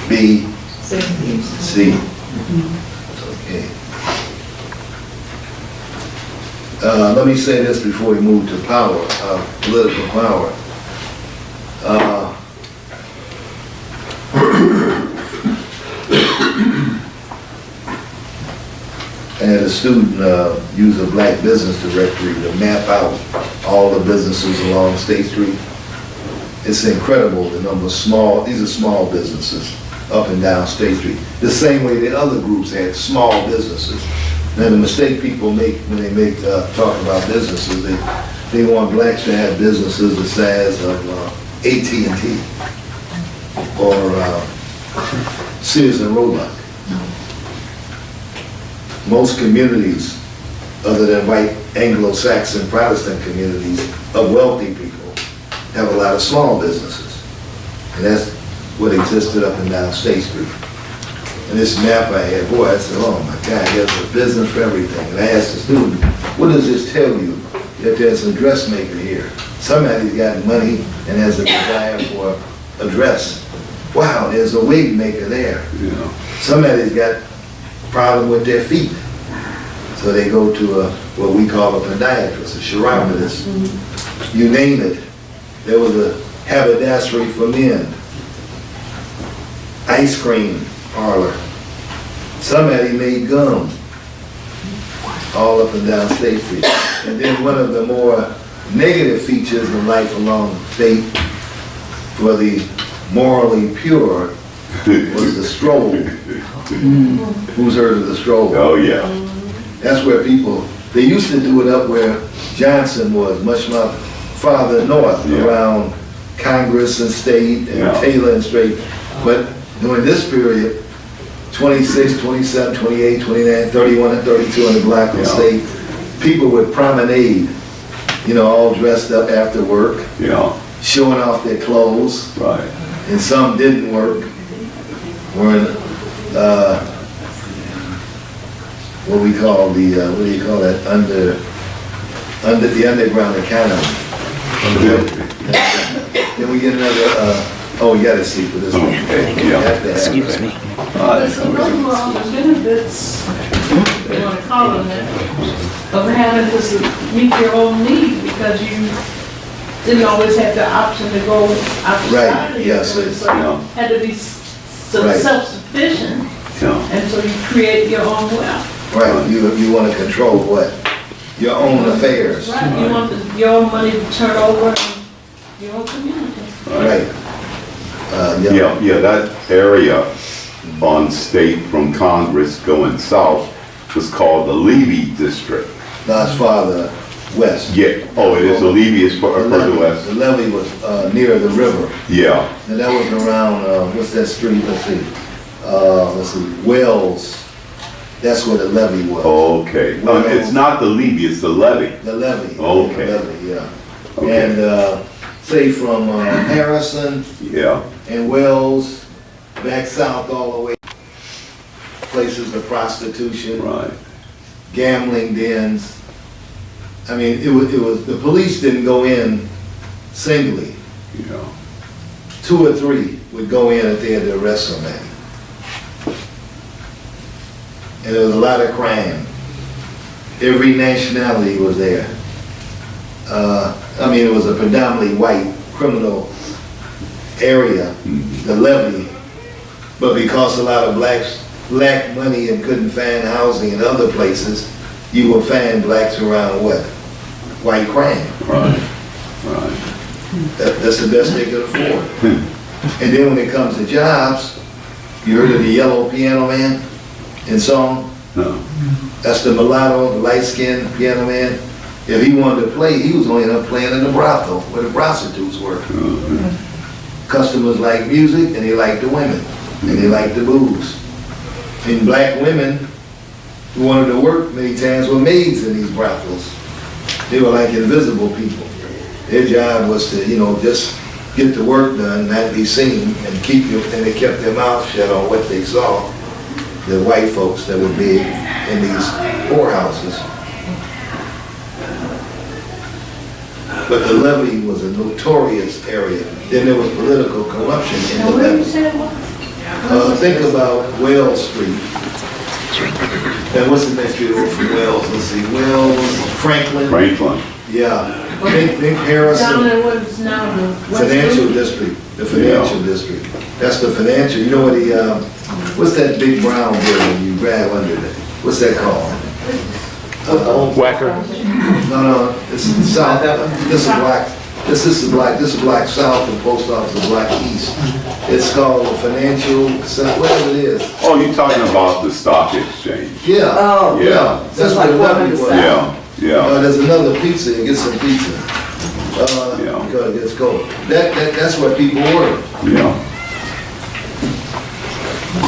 B, C. Okay. Let me say this before we move to power, political power. I had a student use a black business directory to map out all the businesses along State Street. It's incredible the number of these are small businesses up and down State Street. The same way the other groups had small businesses. Now the mistake people make when they talk about businesses, they want blacks to have businesses the size of AT&T or Sears and Roebuck. Most communities, other than white Anglo-Saxon Protestant communities of wealthy people, have a lot of small businesses. And that's what existed up and down State Street. And this map I had, boy, I said, oh my God, there's a business for everything. And I asked the student, what does this tell you? That there's a dressmaker here. Somebody's got money and has a desire for a dress. Wow, there's a wig maker there. Somebody's got a problem with their feet. So they go to a what we call a podiatrist, a chiropodist. You name it. There was a haberdassery for men, ice cream parlor. Somebody made gum all up and down State Street. And then one of the more negative features of life along State for the morally pure was the stroll. Who's heard of the stroll? Oh, yeah. That's where people, they used to do it up where Johnson was, much farther north, Yeah. around Congress and State and Yeah. Taylor and Strait. But during this period, 26, 27, 28, 29, 31, and 32 in the Blackwood Yeah. State, people would promenade, you know, all dressed up after work, Yeah, showing off their clothes, right. and some didn't work, wearing, what we call the, what do you call that, under the underground economy. Then we get another, oh, you gotta see for this one. Okay, You yeah. have to have Excuse that. me. There's a number of benefits, you want to call them that, of having this meet your own needs, because you didn't always have the option to go outside. Right, yes, So Yeah. had to be Right. self-sufficient, Yeah, and so you create your own wealth. Right, you wanna control what? Your own affairs. Right, you want your own money to turn over in your own community. Right. yeah, that area on State from Congress going south was called the Levy District. Not farther west. Yeah, oh, it is, the Levy is further west. The levee was near the river, Yeah, and that was around, what's that street, let's see, Wells, that's where the levee was. okay. It's not the Levy, it's the levy. The levee. Okay. The levee, yeah. Okay. And, say from Harrison Yeah, and Wells, back south all the way, places of prostitution, right. gambling dens. I mean, it was, the police didn't go in singly. Yeah, 2 or 3 would go in if they had to arrest somebody. And there was a lot of crime. Every nationality was there. I mean, it was a predominantly white criminal area, the levee, but because a lot of blacks lacked money and couldn't find housing in other places, you will find blacks around what? White crime. right, right. That's the best they could afford. And then when it comes to jobs, you heard of the yellow piano man in song? No, That's the mulatto, the light-skinned piano man. If he wanted to play, he was only end up playing in the brothel where the prostitutes were. Customers liked music and they liked the women and they liked the booze. And black women who wanted to work many times were maids in these brothels. They were like invisible people. Their job was to, you know, just get the work done, not be seen, and and they kept their mouth shut on what they saw. The white folks that were big in these poorhouses. But the levee was a notorious area. Then there was political corruption in Now, the where you levee. said it was? Think about Wells Street. And what's the next street over from Wells? Let's see, Wells, Franklin. Franklin. Yeah. Think Down Harrison. in what is now the West Financial Loop? district, the financial district. That's the financial, you know what what's that big brown building you grab under there? What's that called? Whacker. No, it's south, this is black south, and post office is black east. It's called the financial, whatever it is. Oh, you're talking about the stock exchange? Yeah, Oh, Yeah, that's like what the levy was. yeah. There's another pizza, you get some pizza. Yeah. Because it gets cold. That's what people were. Yeah,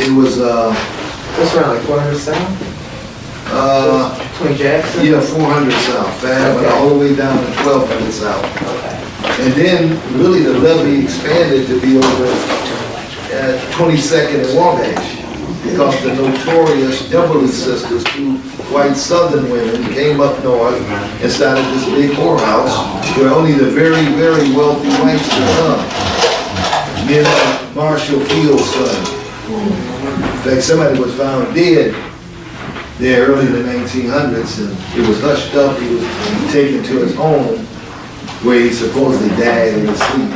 It was, That's around like 400 South, between Jackson. yeah, 400 south, fast, but all the way down to 1200 south. And then, really, the levee expanded to be over at 22nd and Wabash, because the notorious Everly sisters, 2 white southern women, came up north and started this big whorehouse where only the very, very wealthy whites could come. Me and Marshall Field's son. In fact, somebody was found dead there early in the 1900s, and it was hushed up. He was taken to his home where he supposedly died in his sleep.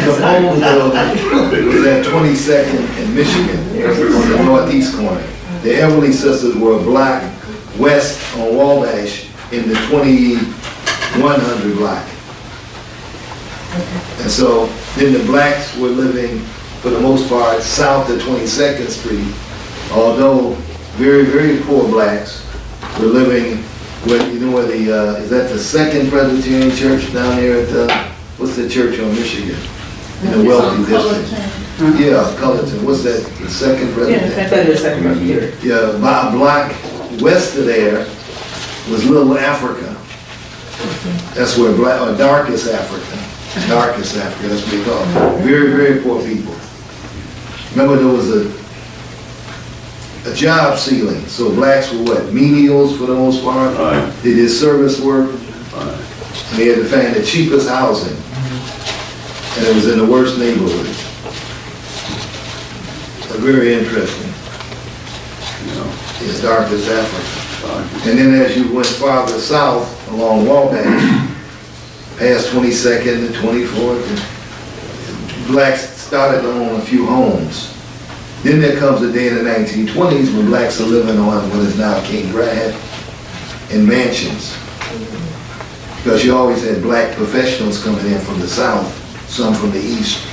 The home building was at 22nd and Michigan on the northeast corner. The Everly sisters were a block west on Wabash in the 2100 block. And so then the blacks were living, for the most part, south of 22nd Street, although very, very poor blacks were living where, you know where the, is that the Second Presbyterian Church down there at the, what's the church on Michigan? In the wealthy district. Yeah, Cullerton. What's that, the Second Presbyterian? Yeah, about a block west of there was Little Africa. That's where black, or darkest Africa. Darkest Africa, that's what they call it. Very, very poor people. Remember there was a job ceiling, so blacks were what, menials for the most part? Right. They did service work, Right. and they had to find the cheapest housing. And it was in the worst neighborhoods. Very interesting. It's darkest Africa. And then as you went farther south along Wabash, past 22nd and 24th, blacks started to own a few homes. Then there comes a day in the 1920s when blacks are living on what is now King Drive in mansions. Because you always had black professionals coming in from the south, some from the east,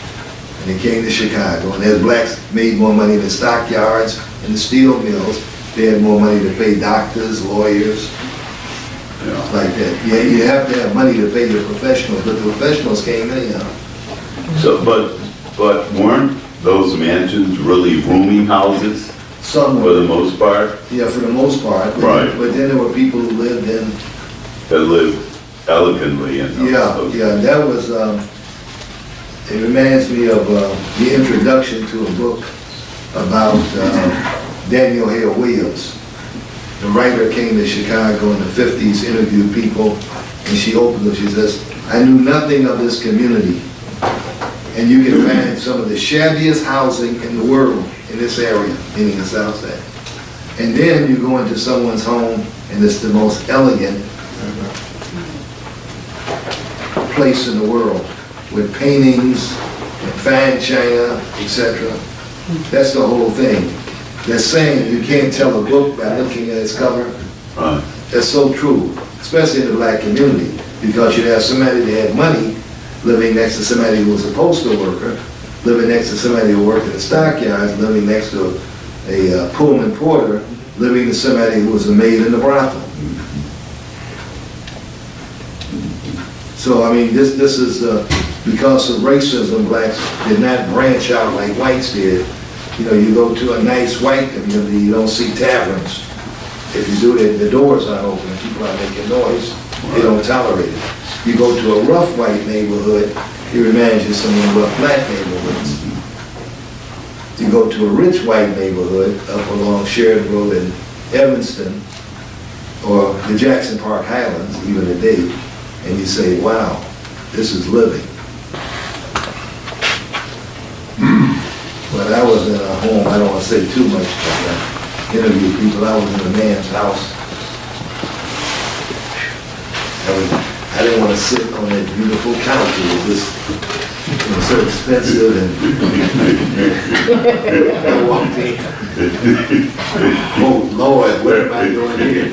and they came to Chicago. And as blacks made more money in the stockyards and the steel mills, they had more money to pay doctors, lawyers, like that. Yeah, you have to have money to pay your professionals, but the professionals came anyhow. So, but weren't those mansions really rooming houses Some for were, the most part? yeah, for the most part. But, Right. But then there were people who lived in, That lived elegantly in those. yeah, that was, it reminds me of the introduction to a book about Daniel Hale Williams. The writer came to Chicago in the 50s, interviewed people, and she opened up, she says, I knew nothing of this community. And you can find some of the shabbiest housing in the world in this area, meaning the South Side. And then you go into someone's home, and it's the most elegant place in the world, with paintings, and fine china, etc. That's the whole thing. They're saying you can't tell a book by looking at its cover. Right. That's so true, especially in the black community, because you have somebody that had money living next to somebody who was a postal worker, living next to somebody who worked in the stockyards, living next to a Pullman porter, living to somebody who was a maid in the brothel. So, I mean, this is, because of racism, blacks did not branch out like whites did. You know, you go to a nice white community, you don't see taverns. If you do that, the doors aren't open, and people are making noise, they don't tolerate it. You go to a rough white neighborhood, it reminds you of some of the rough black neighborhoods. You go to a rich white neighborhood up along Sheridan Road in Evanston, or the Jackson Park Highlands, even today, and you say, wow, this is living. But I was in a home, I don't want to say too much, but I interviewed people, I was in a man's house. I didn't want to sit on that beautiful couch, it was just, it was so expensive, and I walked in. Oh Lord, what am I doing here?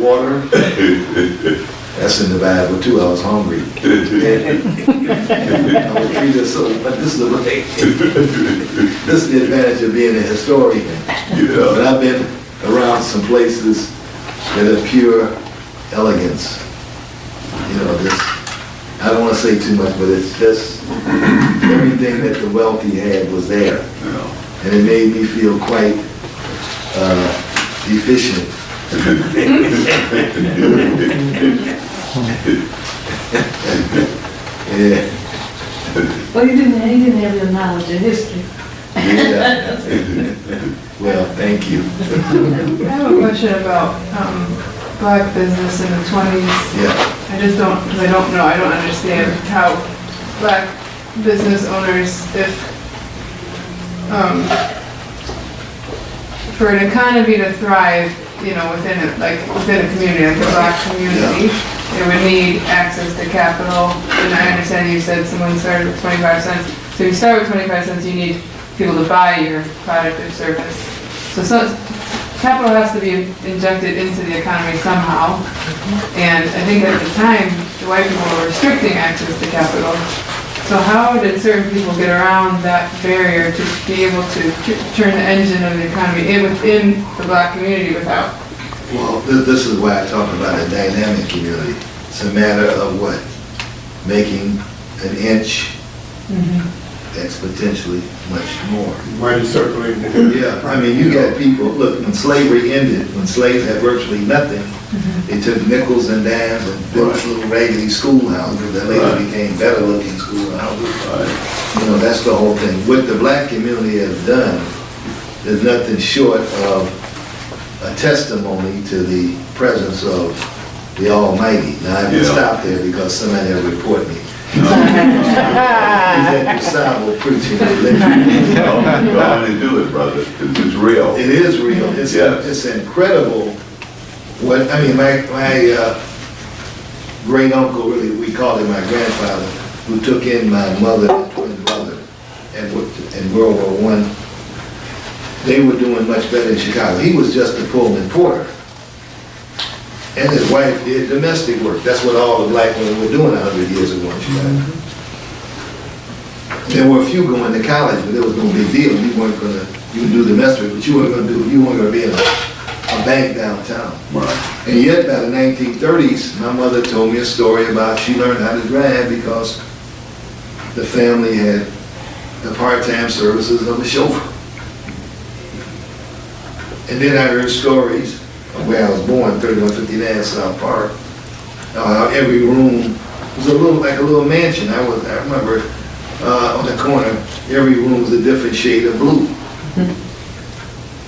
Water. That's in the Bible too, I was hungry. I was treated so, but this is the way. This is the advantage of being a historian. But I've been around some places that are pure elegance. You know, this, I don't want to say too much, but it's just everything that the wealthy had was there. And it made me feel quite efficient. Yeah. Well, you didn't have your knowledge of history. Yeah. Well, thank you. I have a question about black business in the 20s. Yeah. I just don't, because I don't know, I don't understand how black business owners if, for an economy to thrive, you know, within a, within a community, like a Black community, it would need access to capital. And I understand you said someone started with 25 cents. So you start with 25 cents, you need people to buy your product or service. So capital has to be injected into the economy somehow. And I think at the time, the white people were restricting access to capital. So how did certain people get around that barrier to be able to turn the engine of the economy within the Black community without? Well, this is why I talk about a dynamic community. It's a matter of what? Making an inch exponentially much more. Money circulating. Yeah, I mean, you got people, look, when slavery ended, when slaves had virtually nothing, they took nickels and dimes and built little raggedy schoolhouses that later became better looking schoolhouses. You know, that's the whole thing. What the Black community has done is nothing short of a testimony to the presence of the Almighty. Now, I can stop there because somebody will report me. He's at the Sabo preaching religion. Go on and do it, brother, because it's real. It is real. It's incredible. What I mean, my great uncle, really, we called him my grandfather, who took in my mother and twin brother in World War I. They were doing much better in Chicago. He was just a Pullman porter. And his wife did domestic work. That's what all the Black women were doing 100 years ago in Chicago. There were a few going to college, but it was no big deal. You weren't gonna, you could do domestic, but you weren't gonna be in a bank downtown. Right. And yet by the 1930s, my mother told me a story about she learned how to drive because the family had the part-time services of a chauffeur. And then I heard stories of where I was born, 3159 South Park. Every room was a little like a little mansion. I remember on the corner, every room was a different shade of blue.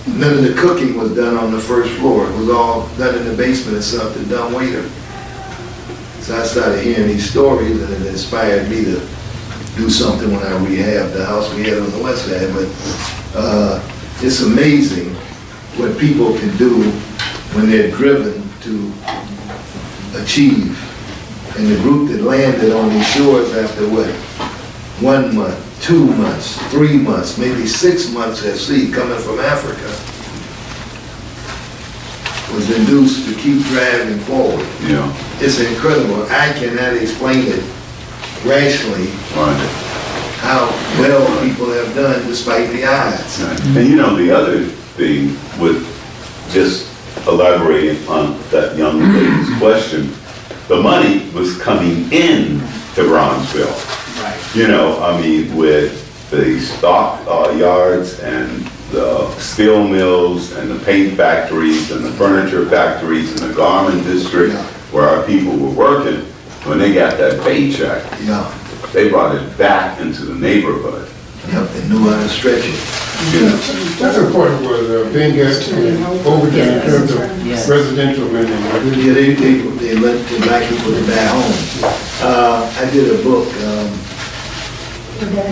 None of the cooking was done on the first floor. It was all done in the basement of some dumb waiter. So I started hearing these stories, and it inspired me to do something when I rehabbed the house we had on the west side. But it's amazing what people can do when they're driven to achieve. And the group that landed on these shores after what? 1 month, 2 months, 3 months, maybe 6 months at sea coming from Africa was induced to keep driving forward. Yeah. It's incredible. I cannot explain it rationally how well people have done despite the odds. And you know, the other thing would just elaborating on that young lady's question, the money was coming in to Bronzeville. Right. You know, I mean, with the stock yards and the steel mills and the paint factories and the furniture factories and the garment district where our people were working, when they got that paycheck, they brought it back into the neighborhood. Yep, they knew how to stretch it. That's important was being overtime in terms of residential lending. Yeah, they let the Black people to buy homes. I did a book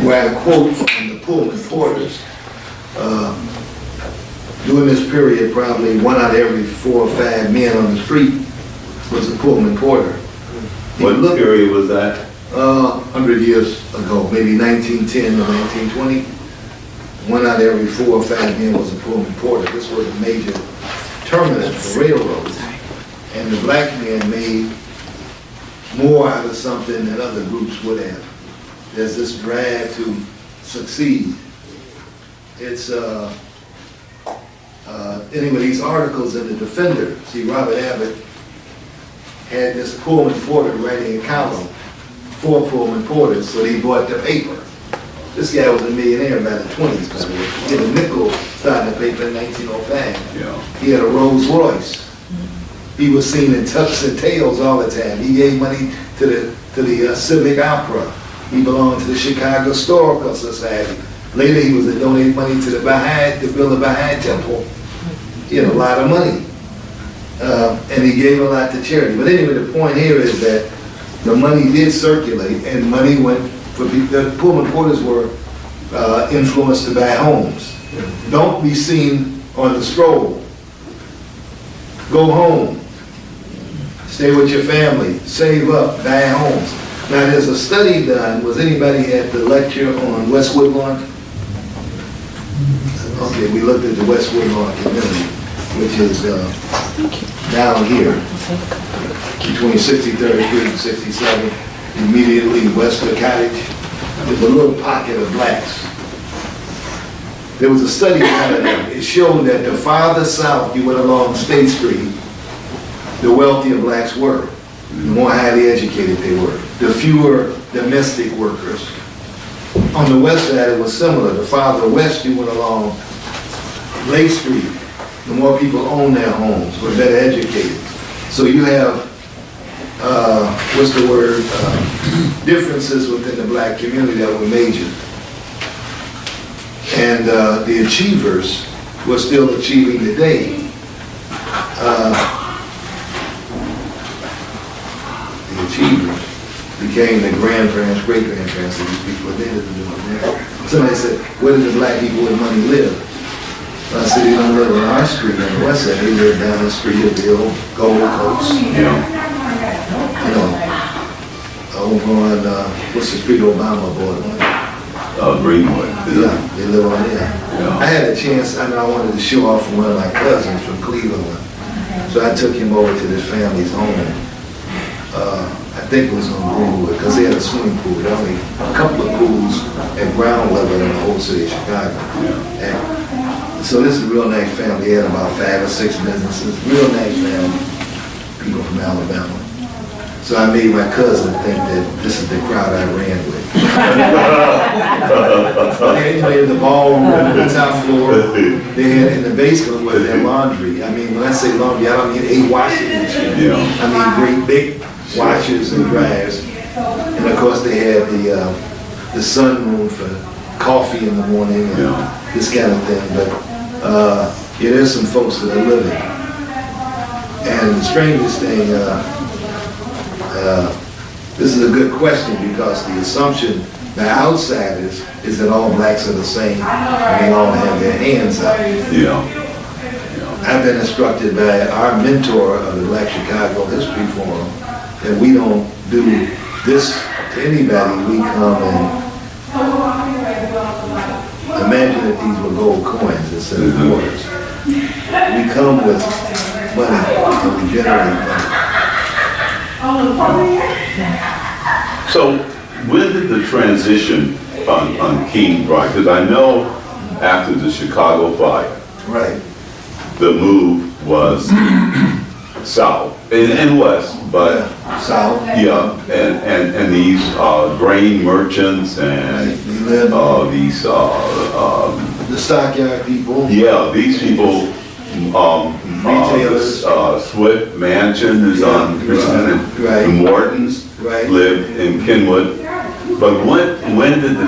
where I quote from the Pullman porters. During this period, probably 1 out of every 4 or 5 men on the street was a Pullman porter. What period was that? 100 years ago, maybe 1910 or 1920. 1 out of every 4 or 5 men was a Pullman porter. This was a major terminus for railroads. And the Black men made more out of something than other groups would have. There's this drive to succeed. It's, anyway, these articles in the Defender, see, Robert Abbott had this Pullman porter writing a column for Pullman porters, so he bought the paper. This guy was a millionaire by the 20s, by the way. He had a nickel starting the paper in 1905. Yeah. He had a Rolls Royce. He was seen in tux and tails all the time. He gave money to the Civic Opera. He belonged to the Chicago Historical Society. Later, he was to donate money to the Baha'i, to build a Baha'i temple. He had a lot of money. And he gave a lot to charity. But anyway, the point here is that the money did circulate, and money went the Pullman Porters were influenced to buy homes. Don't be seen on the stroll. Go home. Stay with your family. Save up. Buy homes. Now, there's a study done. Was anybody at the lecture on West Woodlawn? Okay, we looked at the West Woodlawn community, which is down here, between 63rd Street and 67th, immediately west of Cottage. There's a little pocket of blacks. There was a study done. It showed that the farther south you went along State Street, the wealthier blacks were, the more highly educated they were, the fewer domestic workers. On the west side, it was similar. The farther west you went along Lake Street, the more people owned their homes, were better educated. So you have, what's the word, differences within the black community that were major. And the achievers were still achieving today. The achievers became the grandparents, great-grandparents of these people. They didn't do it there. Somebody said, where do the black people with money live? I said, they don't live on our street on the west side. They live down the street of the old Gold Coast. You know, over on, what's the street Obama bought on? Greenwood. Yeah, they live on there. Yeah. I had a chance, I wanted to show off from one of my cousins from Cleveland. So I took him over to this family's home. I think it was on Greenwood, because they had a swimming pool. There were only a couple of pools at ground level in the whole city of Chicago. And so this is a real nice family. They had about 5 or 6 businesses. Real nice family. People from Alabama. So I made my cousin think that this is the crowd I ran with. Anyway, in the ballroom, the top floor, they had in the basement was their laundry. I mean, when I say laundry, I don't mean 8 washing machines. Yeah. I mean great big washers and dryers. And of course they had the sunroom for coffee in the morning and this kind of thing. But yeah, there's some folks that are living. And the strangest thing, this is a good question, because the assumption by outsiders is that all blacks are the same and they all have their hands up. I've been instructed by our mentor of the Black Chicago History Forum that we don't do this to anybody. We come and imagine that these were gold coins instead of quarters. We come with money and we generate money. So when did the transition on King Drive? Because I know after the Chicago fire, Right. the move was south and west, but South. yeah, and these grain merchants and these The stockyard people. yeah, these people. Retailers. Swift Mansion is on Richmond, Right. the Mortons Right. lived in Kenwood. But when did the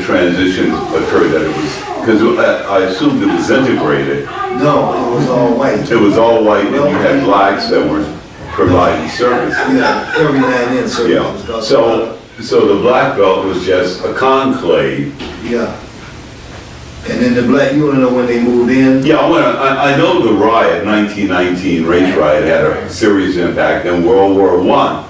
transition occur that it was, because I assumed it was integrated. No, it was all white. It was all white and you had blacks that were providing service. Yeah, every now and then, sir. Yeah, so the Black Belt was just a conclave. Yeah. And then the black, you wanna know when they moved in? Yeah, I know the riot, 1919 race riot, had a serious impact, and World War I.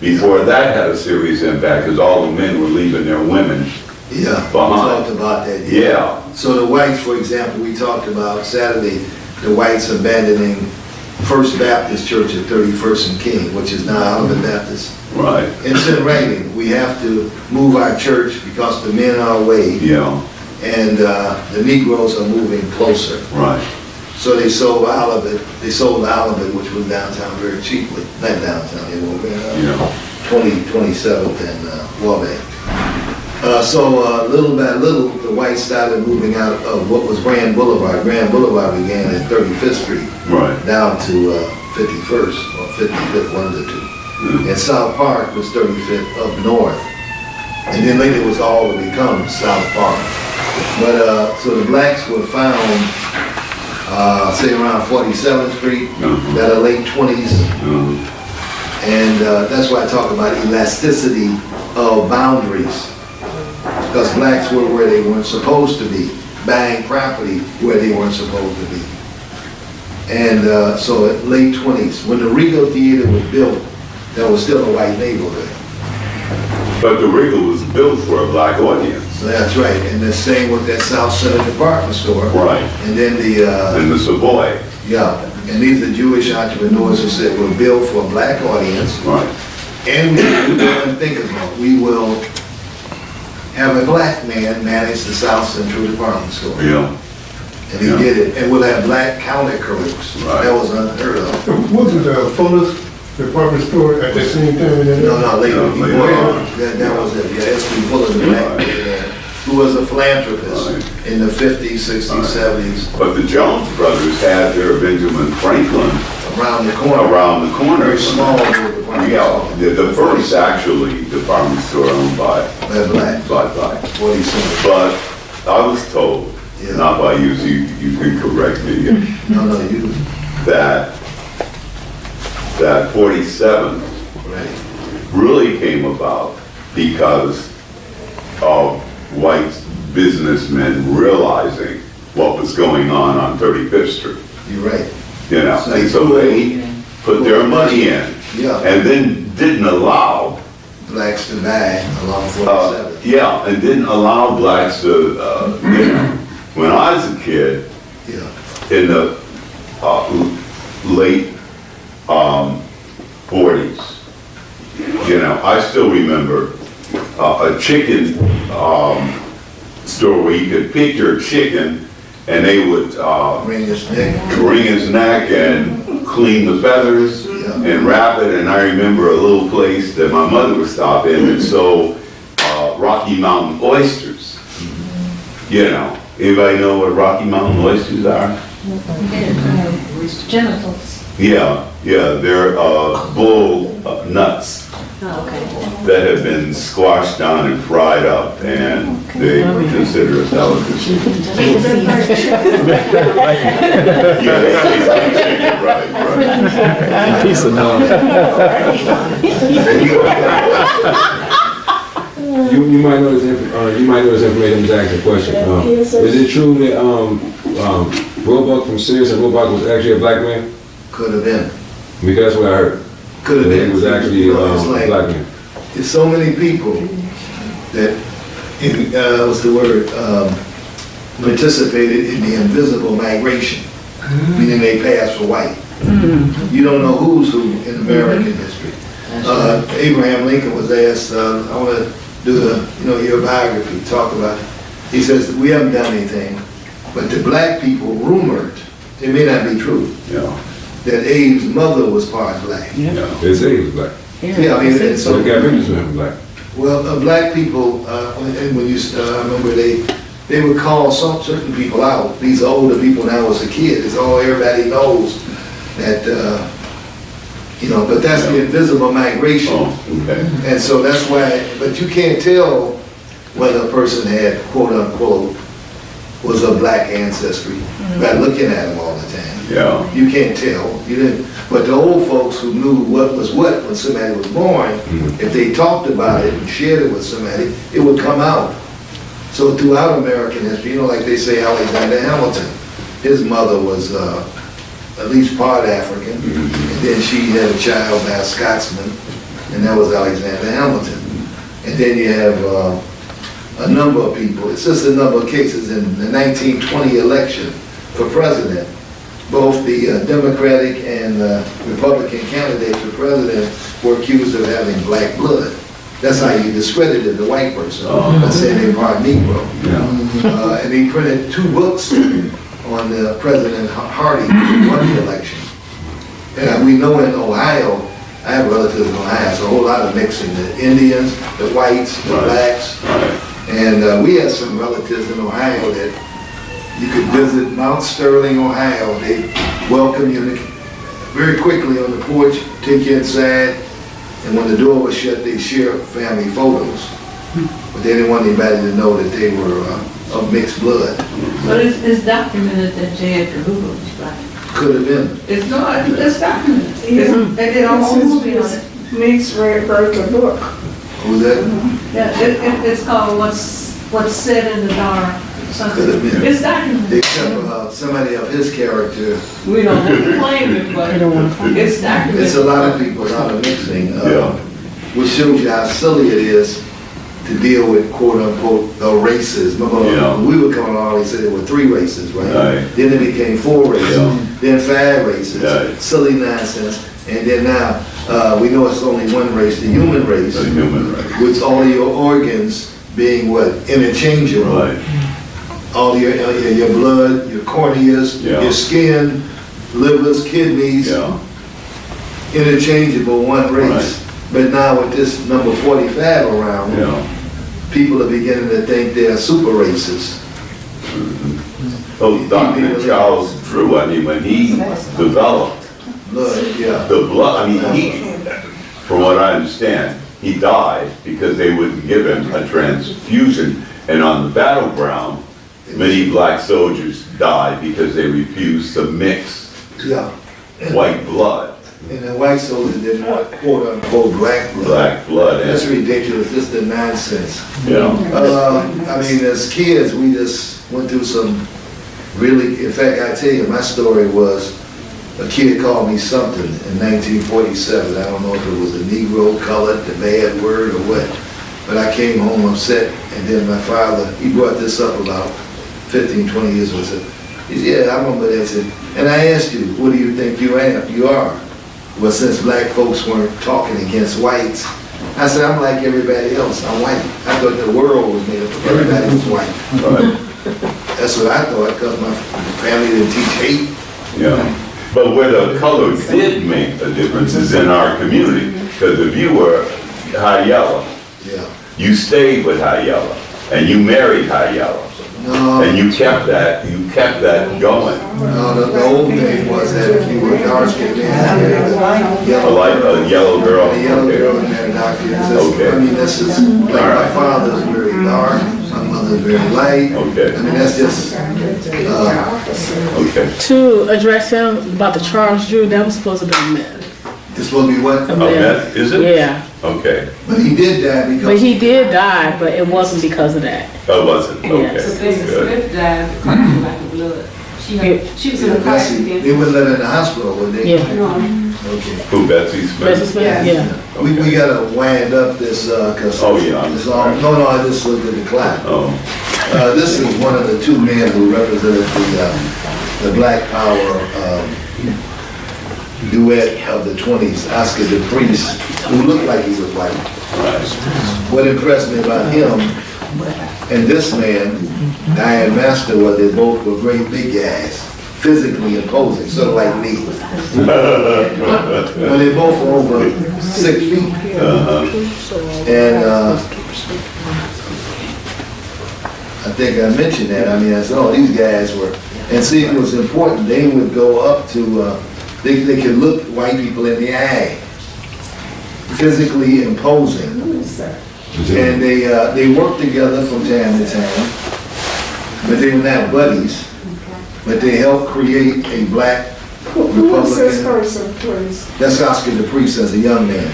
Before that had a serious impact, because all the men were leaving their women. Yeah, we Behind. talked about that. Yeah. So the whites, for example, we talked about Saturday, the whites abandoning First Baptist Church at 31st and King, which is now Alabama Baptist. Right. It's in writing. We have to move our church because the men are away. Yeah. And the Negroes are moving closer. Right. So they sold Olivet. They sold Olivet, which was downtown, very cheaply. Not downtown, it was 27th and Wabash. So little by little, the whites started moving out of what was Grand Boulevard. Grand Boulevard began at 35th Street, Right. down to 51st or 55th, one of the two. And South Park was 35th up north. And then later it was all to become South Park. But so the blacks were found, say around 47th Street, that are late 20s. And that's why I talk about elasticity of boundaries. Because blacks were where they weren't supposed to be, buying property where they weren't supposed to be. And so at late 20s, when the Regal Theater was built, there was still a white neighborhood. But the Regal was built for a black audience. That's right, and the same with that South Center department store. Right. And then And the Savoy. yeah, and these are Jewish entrepreneurs who said, we're built for a black audience. Right. And we will think about, we will have a black man manage the South Central department store. Yeah. And he did it, and we'll have black counter clerks. Right. That was unheard of. Wasn't Fuller's department store at the same time? No, later. No, later. That was it, yeah, S.P. Fuller, the black man, who was a philanthropist Right. in the 50s, 60s, Right. 70s, But the Jones brothers had their Benjamin Franklin around the corner. around the corner. Very small little department Yeah, store. the first actually department store owned by They're black, black. 40 cents. But I was told, Yeah. not by you, so you can correct me, No, you, that 47 right. really came about because of white businessmen realizing what was going on 35th Street. You're right. You know, So and so they put their money in Yeah, and then didn't allow, blacks to buy along 47. yeah, and didn't allow blacks to, you know, when I was a kid, Yeah, in the late 40s, you know, I still remember a chicken store where you could pick your chicken and they would bring his neck. wring his neck and clean the feathers and wrap it. And I remember a little place that my mother would stop in and sold Rocky Mountain oysters. You know, anybody know what Rocky Mountain oysters are? Genitals. Yeah, they're bull nuts that have been squashed down and fried up, and they consider a delicacy. Yeah, they taste like chicken, right. Piece of You might know this information, I'm asking a question. Is it true that Roebuck from Sears and Roebuck was actually a black man? Could have been. Because that's what I heard. Could have That been. he was actually You know, it's a like- black man. There's so many people that, what's the word, participated in the invisible migration, meaning they passed for white. You don't know who's who in American history. Abraham Lincoln was asked, I want to do your biography, talk about it. He says, we haven't done anything, but the black people rumored, it may not be true, Yeah. that Abe's mother was part black. They say he was black. Yeah, I mean, it's So so. they got pictures of him black. Well, black people, and when you, I remember they would call some certain people out. These are older people now as a kid. It's all everybody knows that, but that's the invisible migration. Oh, okay. And so that's why, but you can't tell whether a person had quote unquote was of black ancestry by looking at them all the time. Yeah. You can't tell. You didn't. But the old folks who knew what was what when somebody was born, if they talked about it and shared it with somebody, it would come out. So throughout American history, like they say Alexander Hamilton, his mother was at least part African, and then she had a child by a Scotsman, and that was Alexander Hamilton. And then you have a number of people. It's just a number of cases in the 1920 election for president. Both the Democratic and Republican candidates for president were accused of having black blood. That's how you discredited the white person, by saying they were part Negro. Yeah. And he printed 2 books on President Harding who won the election. And we know in Ohio, I have relatives in Ohio, so a whole lot of mixing, the Indians, the whites, the blacks. And we had some relatives in Ohio that you could visit Mount Sterling, Ohio. They welcome you very quickly on the porch, take you inside, and when the door was shut, they share family photos. But they didn't want anybody to know that they were of mixed blood. But it's documented that J. Edgar Hoover was black. Could have been. It's not, it's documented. Yeah. And it almost be on it. Meeks wrote the book. Was that? Yeah, it's called What's Said in the Dark. Something. Could have been. It's documented. Except somebody of his character. We don't want to claim it, but it's documented. It's a lot of people, a lot of mixing, Yeah. which shows you how silly it is to deal with quote unquote races. Remember, Yeah. when we were coming along, they said there were 3 races, right? Right. Then it became 4 races, Yeah. then 5 races, Right. silly nonsense. And then now, we know it's only 1 race, the human race, The human race. with all your organs being what? Interchangeable. Right. All your blood, your corneas, Yeah. your skin, livers, kidneys, Yeah. interchangeable, 1 race. Right. But now with this number 45 around, Yeah. people are beginning to think they're super racists. Oh, Dr. Charles Drew, I mean, when he developed Blood, yeah. the blood, I mean, from what I understand, he died because they wouldn't give him a transfusion. And on the battleground, many black soldiers died because they refused to mix Yeah. white blood, And the white soldiers didn't want quote unquote black blood. black blood. That's And, ridiculous, just the nonsense. you know, I mean, as kids, we just went through some really, in fact, I tell you, my story was, a kid called me something in 1947. I don't know if it was a Negro, colored, the bad word or what. But I came home upset, and then my father, he brought this up about 15, 20 years ago. He said, yeah, I remember that. I said, and I asked you, what do you think you are? Well, since black folks weren't talking against whites, I said, I'm like everybody else, I'm white. I thought the world was made up of everybody was white. right, That's what I thought, because my family didn't teach hate. yeah. But where the color did make a difference is in our community. Because if you were high yellow, Yeah. you stayed with high yellow, and you married high yellow. No, And you kept that going. no, the old thing was that if you were dark skinned, yellow. Like a yellow girl. A yellow Okay. girl in there, doctor. Okay. I mean, this is, like my father's very dark, my mother's very light. Okay. I mean, that's just, Okay. To address him about the Charles Drew, that was supposed to be a myth. it's supposed to be what? A Oh, that, is it? Yeah, Okay. But he did that but because. he did die, but it wasn't because of that. Oh, was it? Okay. Yes. Good. Smith died because of lack of blood. She was in a car Bessie, accident. they wouldn't let her in the hospital, would they? Yeah. Okay. Who, Betsy Bessie Smith? Smith, yeah. We gotta wind up this, cause. Oh, yeah, I'm it's all, no, I just looked at the clock. Oh, This is one of the 2 men who represented the Black Power duet of the 20s, Oscar the Priest, who looked like he was white. right. What impressed me about him and this man, Diane Master, was they both were great big guys, physically imposing, sort of like me. When they both were over 6 feet. And I think I mentioned that. I mean, I said, oh, these guys were, and see, it was important. They would go up to, they could look white people in the eye, physically imposing. And they worked together from time to time, but they were not buddies. But they helped create a black Who is this Republican. person, please? That's Oscar the Priest as a young man.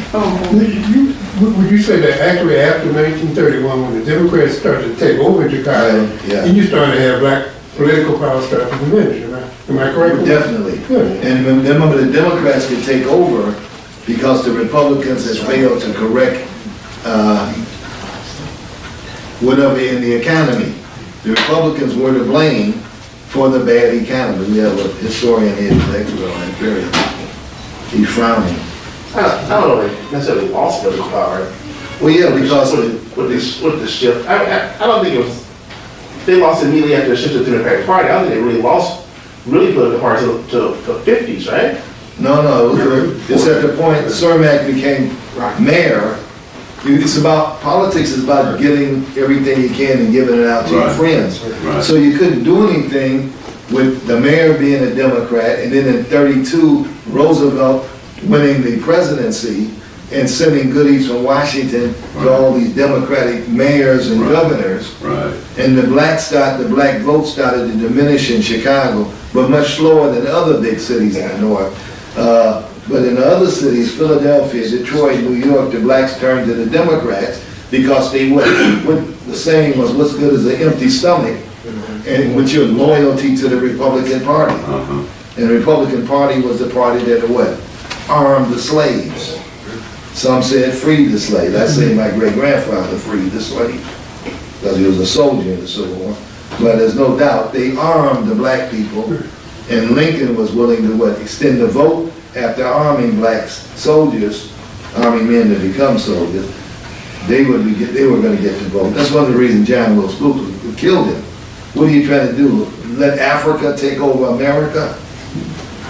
Would you say that actually after 1931, when the Democrats started to take over Chicago, Yeah. and you started to have black political power start to diminish, am I correct? Definitely. Good. And remember, the Democrats could take over because the Republicans had failed to correct whatever in the economy. The Republicans were to blame for the bad economy. We have a historian here, Negro, and very, he's frowning. I don't know if they necessarily lost political power. Well, yeah, because With the shift, I don't think it was, they lost immediately after the shift to the Democratic Party. I don't think they really lost political power to the 50s, right? no, it's at the point Cermak became mayor. It's about, politics is about getting everything you can and giving it out to your Right. friends. Right. So you couldn't do anything with the mayor being a Democrat, and then in 32, Roosevelt winning the presidency and sending goodies from Washington to all these Democratic mayors and Right. governors. Right. And the black vote started to diminish in Chicago, but much slower than other big cities in the north. But in the other cities, Philadelphia, Detroit, New York, the blacks turned to the Democrats because they what the saying was, what's good is an empty stomach, and with your loyalty to the Republican Party. And the Republican Party was the party that what? Armed the slaves. Some said freed the slaves. I say my great-grandfather freed the slaves because he was a soldier in the Civil War. But there's no doubt they armed the black people, and Lincoln was willing to what? Extend the vote after arming black soldiers, arming men to become soldiers. They were going to get the vote. That's one of the reasons John Wilkes Booth killed him. What are you trying to do? Let Africa take over America?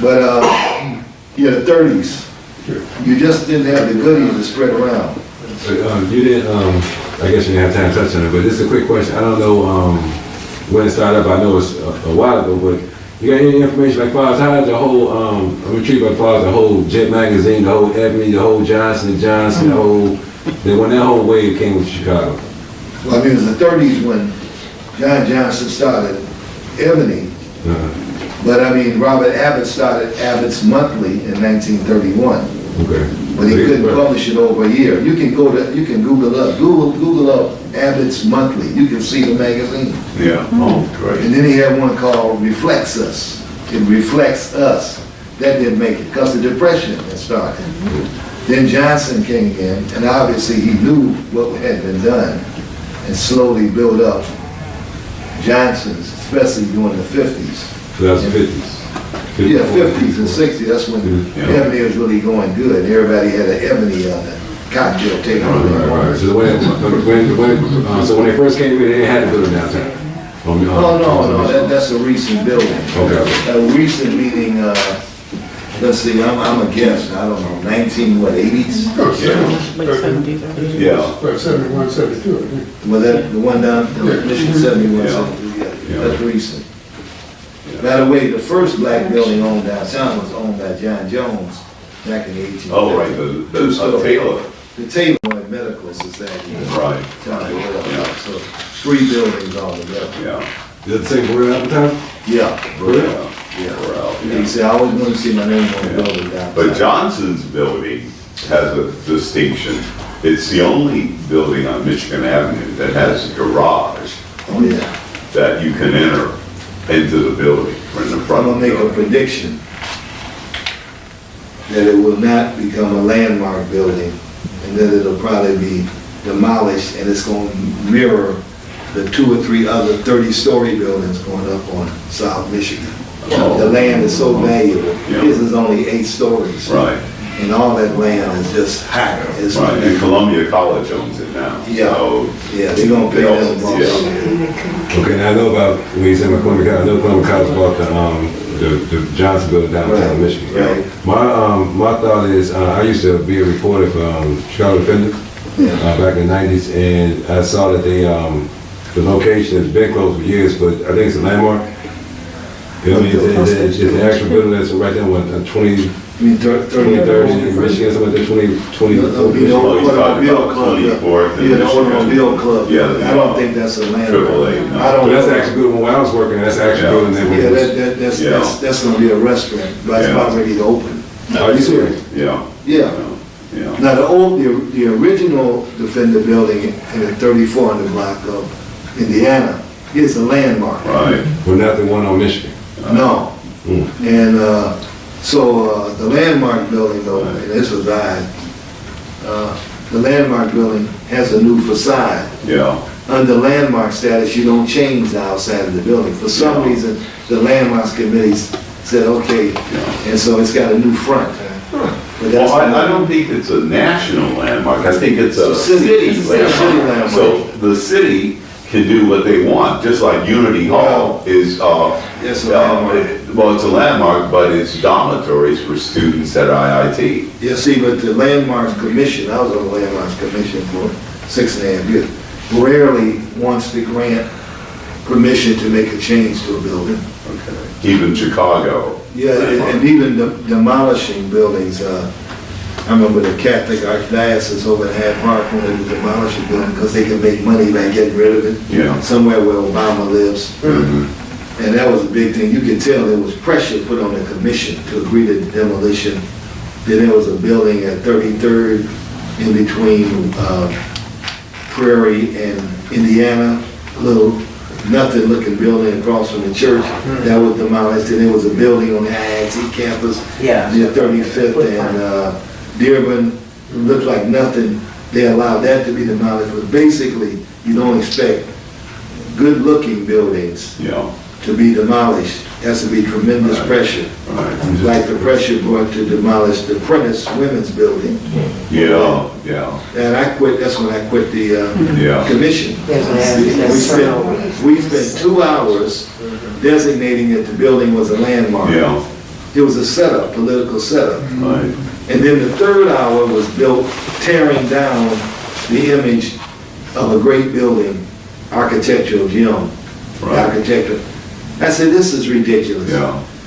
But yeah, the 30s, you just didn't have the goodies to spread around. You didn't, I guess you didn't have time to touch on it, but this is a quick question. I don't know when it started up. I know it's a while ago, but you got any information like far as how the whole, I'm intrigued by far as the whole Jet magazine, the whole Ebony, the whole Johnson & Johnson, the whole, when that whole wave came to Chicago? Well, I mean, it was the 30s when John Johnson started Ebony. But I mean, Robert Abbott started Abbott's Monthly in 1931. Okay. But he couldn't publish it over a year. You can Google up Abbott's Monthly. You can see the magazine. Yeah, oh, great. And then he had one called Reflects Us. It reflects us. That didn't make it because the Depression had started. Then Johnson came in, and obviously he knew what had been done and slowly built up Johnson's, especially during the 50s. So that was the 50s. Yeah, 50s and 60s, that's when Ebony was really going good. Everybody had an Ebony on the cocktail table. Right. So when they first came in, they had to build it downtown. No, that's a recent building. Okay. A recent meaning, let's see, I'm a guess, I don't know, 80s? Like 70s or 80s. Yeah. Like 71, 72, I think. Was that the one down, Michigan 71, 72, yeah, that's recent. By the way, the first black building owned downtown was owned by John Jones back in the 1800s. Oh, right, the Taylor. The Taylor Medical Society. Right. Yeah. So 3 buildings all together. Yeah. Is that the same Burrell at the time? Yeah. Yeah. He said, I always want to see my name on the building downtown. But Johnson's building has a distinction. It's the only building on Michigan Avenue that has a garage Oh, yeah. that you can enter into the building from the front. I'm gonna make a prediction that it will not become a landmark building and that it'll probably be demolished and it's gonna mirror the 2 or 3 other 30-story buildings going up on South Michigan. Oh. The land is so valuable. Yeah. His is only 8 stories. Right. And all that land is just hot. It's Right, and Columbia College owns it now. Yeah. So Yeah, they're gonna pay them. Yeah. Okay, now I know about, when you said Columbia College, I know Columbia College bought the Johnson building downtown Right, Michigan. right. My thought is, I used to be a reporter for Chicago Defender back in the 90s, and I saw that the location has been closed for years, but I think it's a landmark. You know, it's the actual building that's right there on 20, I mean, 23rd in Michigan, something like that, 20. It'll be the automobile club. Yeah, the automobile club. Yeah. I don't think that's a landmark. AAA, no. I don't. But that's actually good. When I was working, that's actually good. Yeah, that's gonna be a restaurant, but it's about ready to open. Are you serious? Yeah. Yeah. Yeah. Now, the original Defender building in the 3400 block of Indiana is a landmark. Right. But not the one on Michigan. No. And, so the landmark building though, and this was the landmark building has a new facade. Yeah. Under landmark status, you don't change the outside of the building. For some reason, the landmarks committee said, okay, and so it's got a new front. But that's Well, I don't think it's a national landmark. I think it's a city It's a city landmark. So the city can do what they want, just like Unity Hall is, Yes, a landmark. well, it's a landmark, but it's dormitories for students at IIT. Yeah, see, but the Landmarks Commission, I was on the Landmarks Commission for 6.5 years, rarely wants to grant permission to make a change to a building. Okay. Even Chicago. Yeah, and even demolishing buildings, I remember the Catholic Archdiocese over in Hyde Park wanted to demolish a building because they could make money by getting rid of it. Yeah. Somewhere where Obama lives. Mhm. And that was a big thing. You could tell there was pressure put on the commission to agree to the demolition Then there was a building at 33rd in between Prairie and Indiana, a little nothing looking building across from the church that was demolished. And there was a building on the IIT campus near 35th and Dearborn, looked like nothing. They allowed that to be demolished, but basically you don't expect good looking buildings to be demolished. Has to be tremendous pressure. Like the pressure brought to demolish the Prentice Women's Building. And I quit, that's when I quit the commission. We spent 2 hours designating that the building was a landmark. It was a setup, political setup. And then the 3rd hour was built tearing down the image of a great building, architectural gem, architecture. I said, this is ridiculous.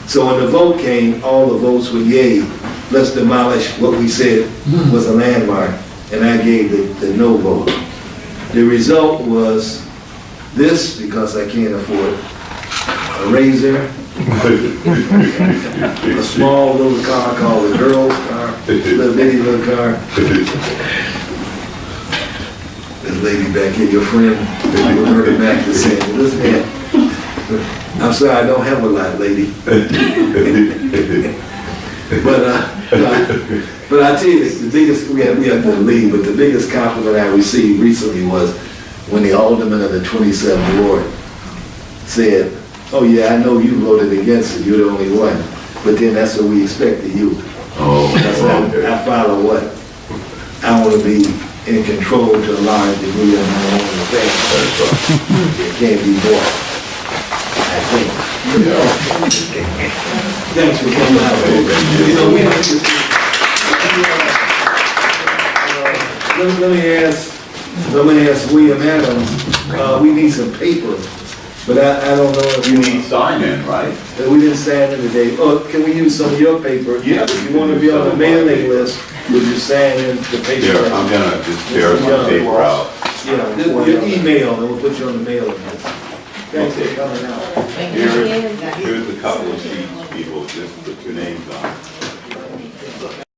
So when the vote came, all the votes were yay, let's demolish what we said was a landmark, and I gave the no vote. The result was this, because I can't afford a razor, a small little car called the girl's car, little bitty little car. This lady back here, your friend, Roberta Mack, is saying, listen here. I'm sorry, I don't have a lot, lady. But I tell you, the biggest, we have to leave, but the biggest compliment I received recently was when the alderman of the 27th Ward said, oh yeah, I know you voted against it, you're the only one. But then that's what we expect of you. Because I follow what? I want to be in control to a large degree of my own affairs. It can't be bought. I think. Thanks for coming out. You know, let me ask William Adams, we need some paper, but I don't know if You need sign-in, right? we didn't sign in today. Oh, can we use some of your paper? Yeah. If you want to be on the mailing list, would you sign in the paper? Here, I'm gonna just tear my paper out. Yeah, your email, and we'll put you on the mailing list. Thanks for coming out. Here's a couple of sheets, people, just put your names on.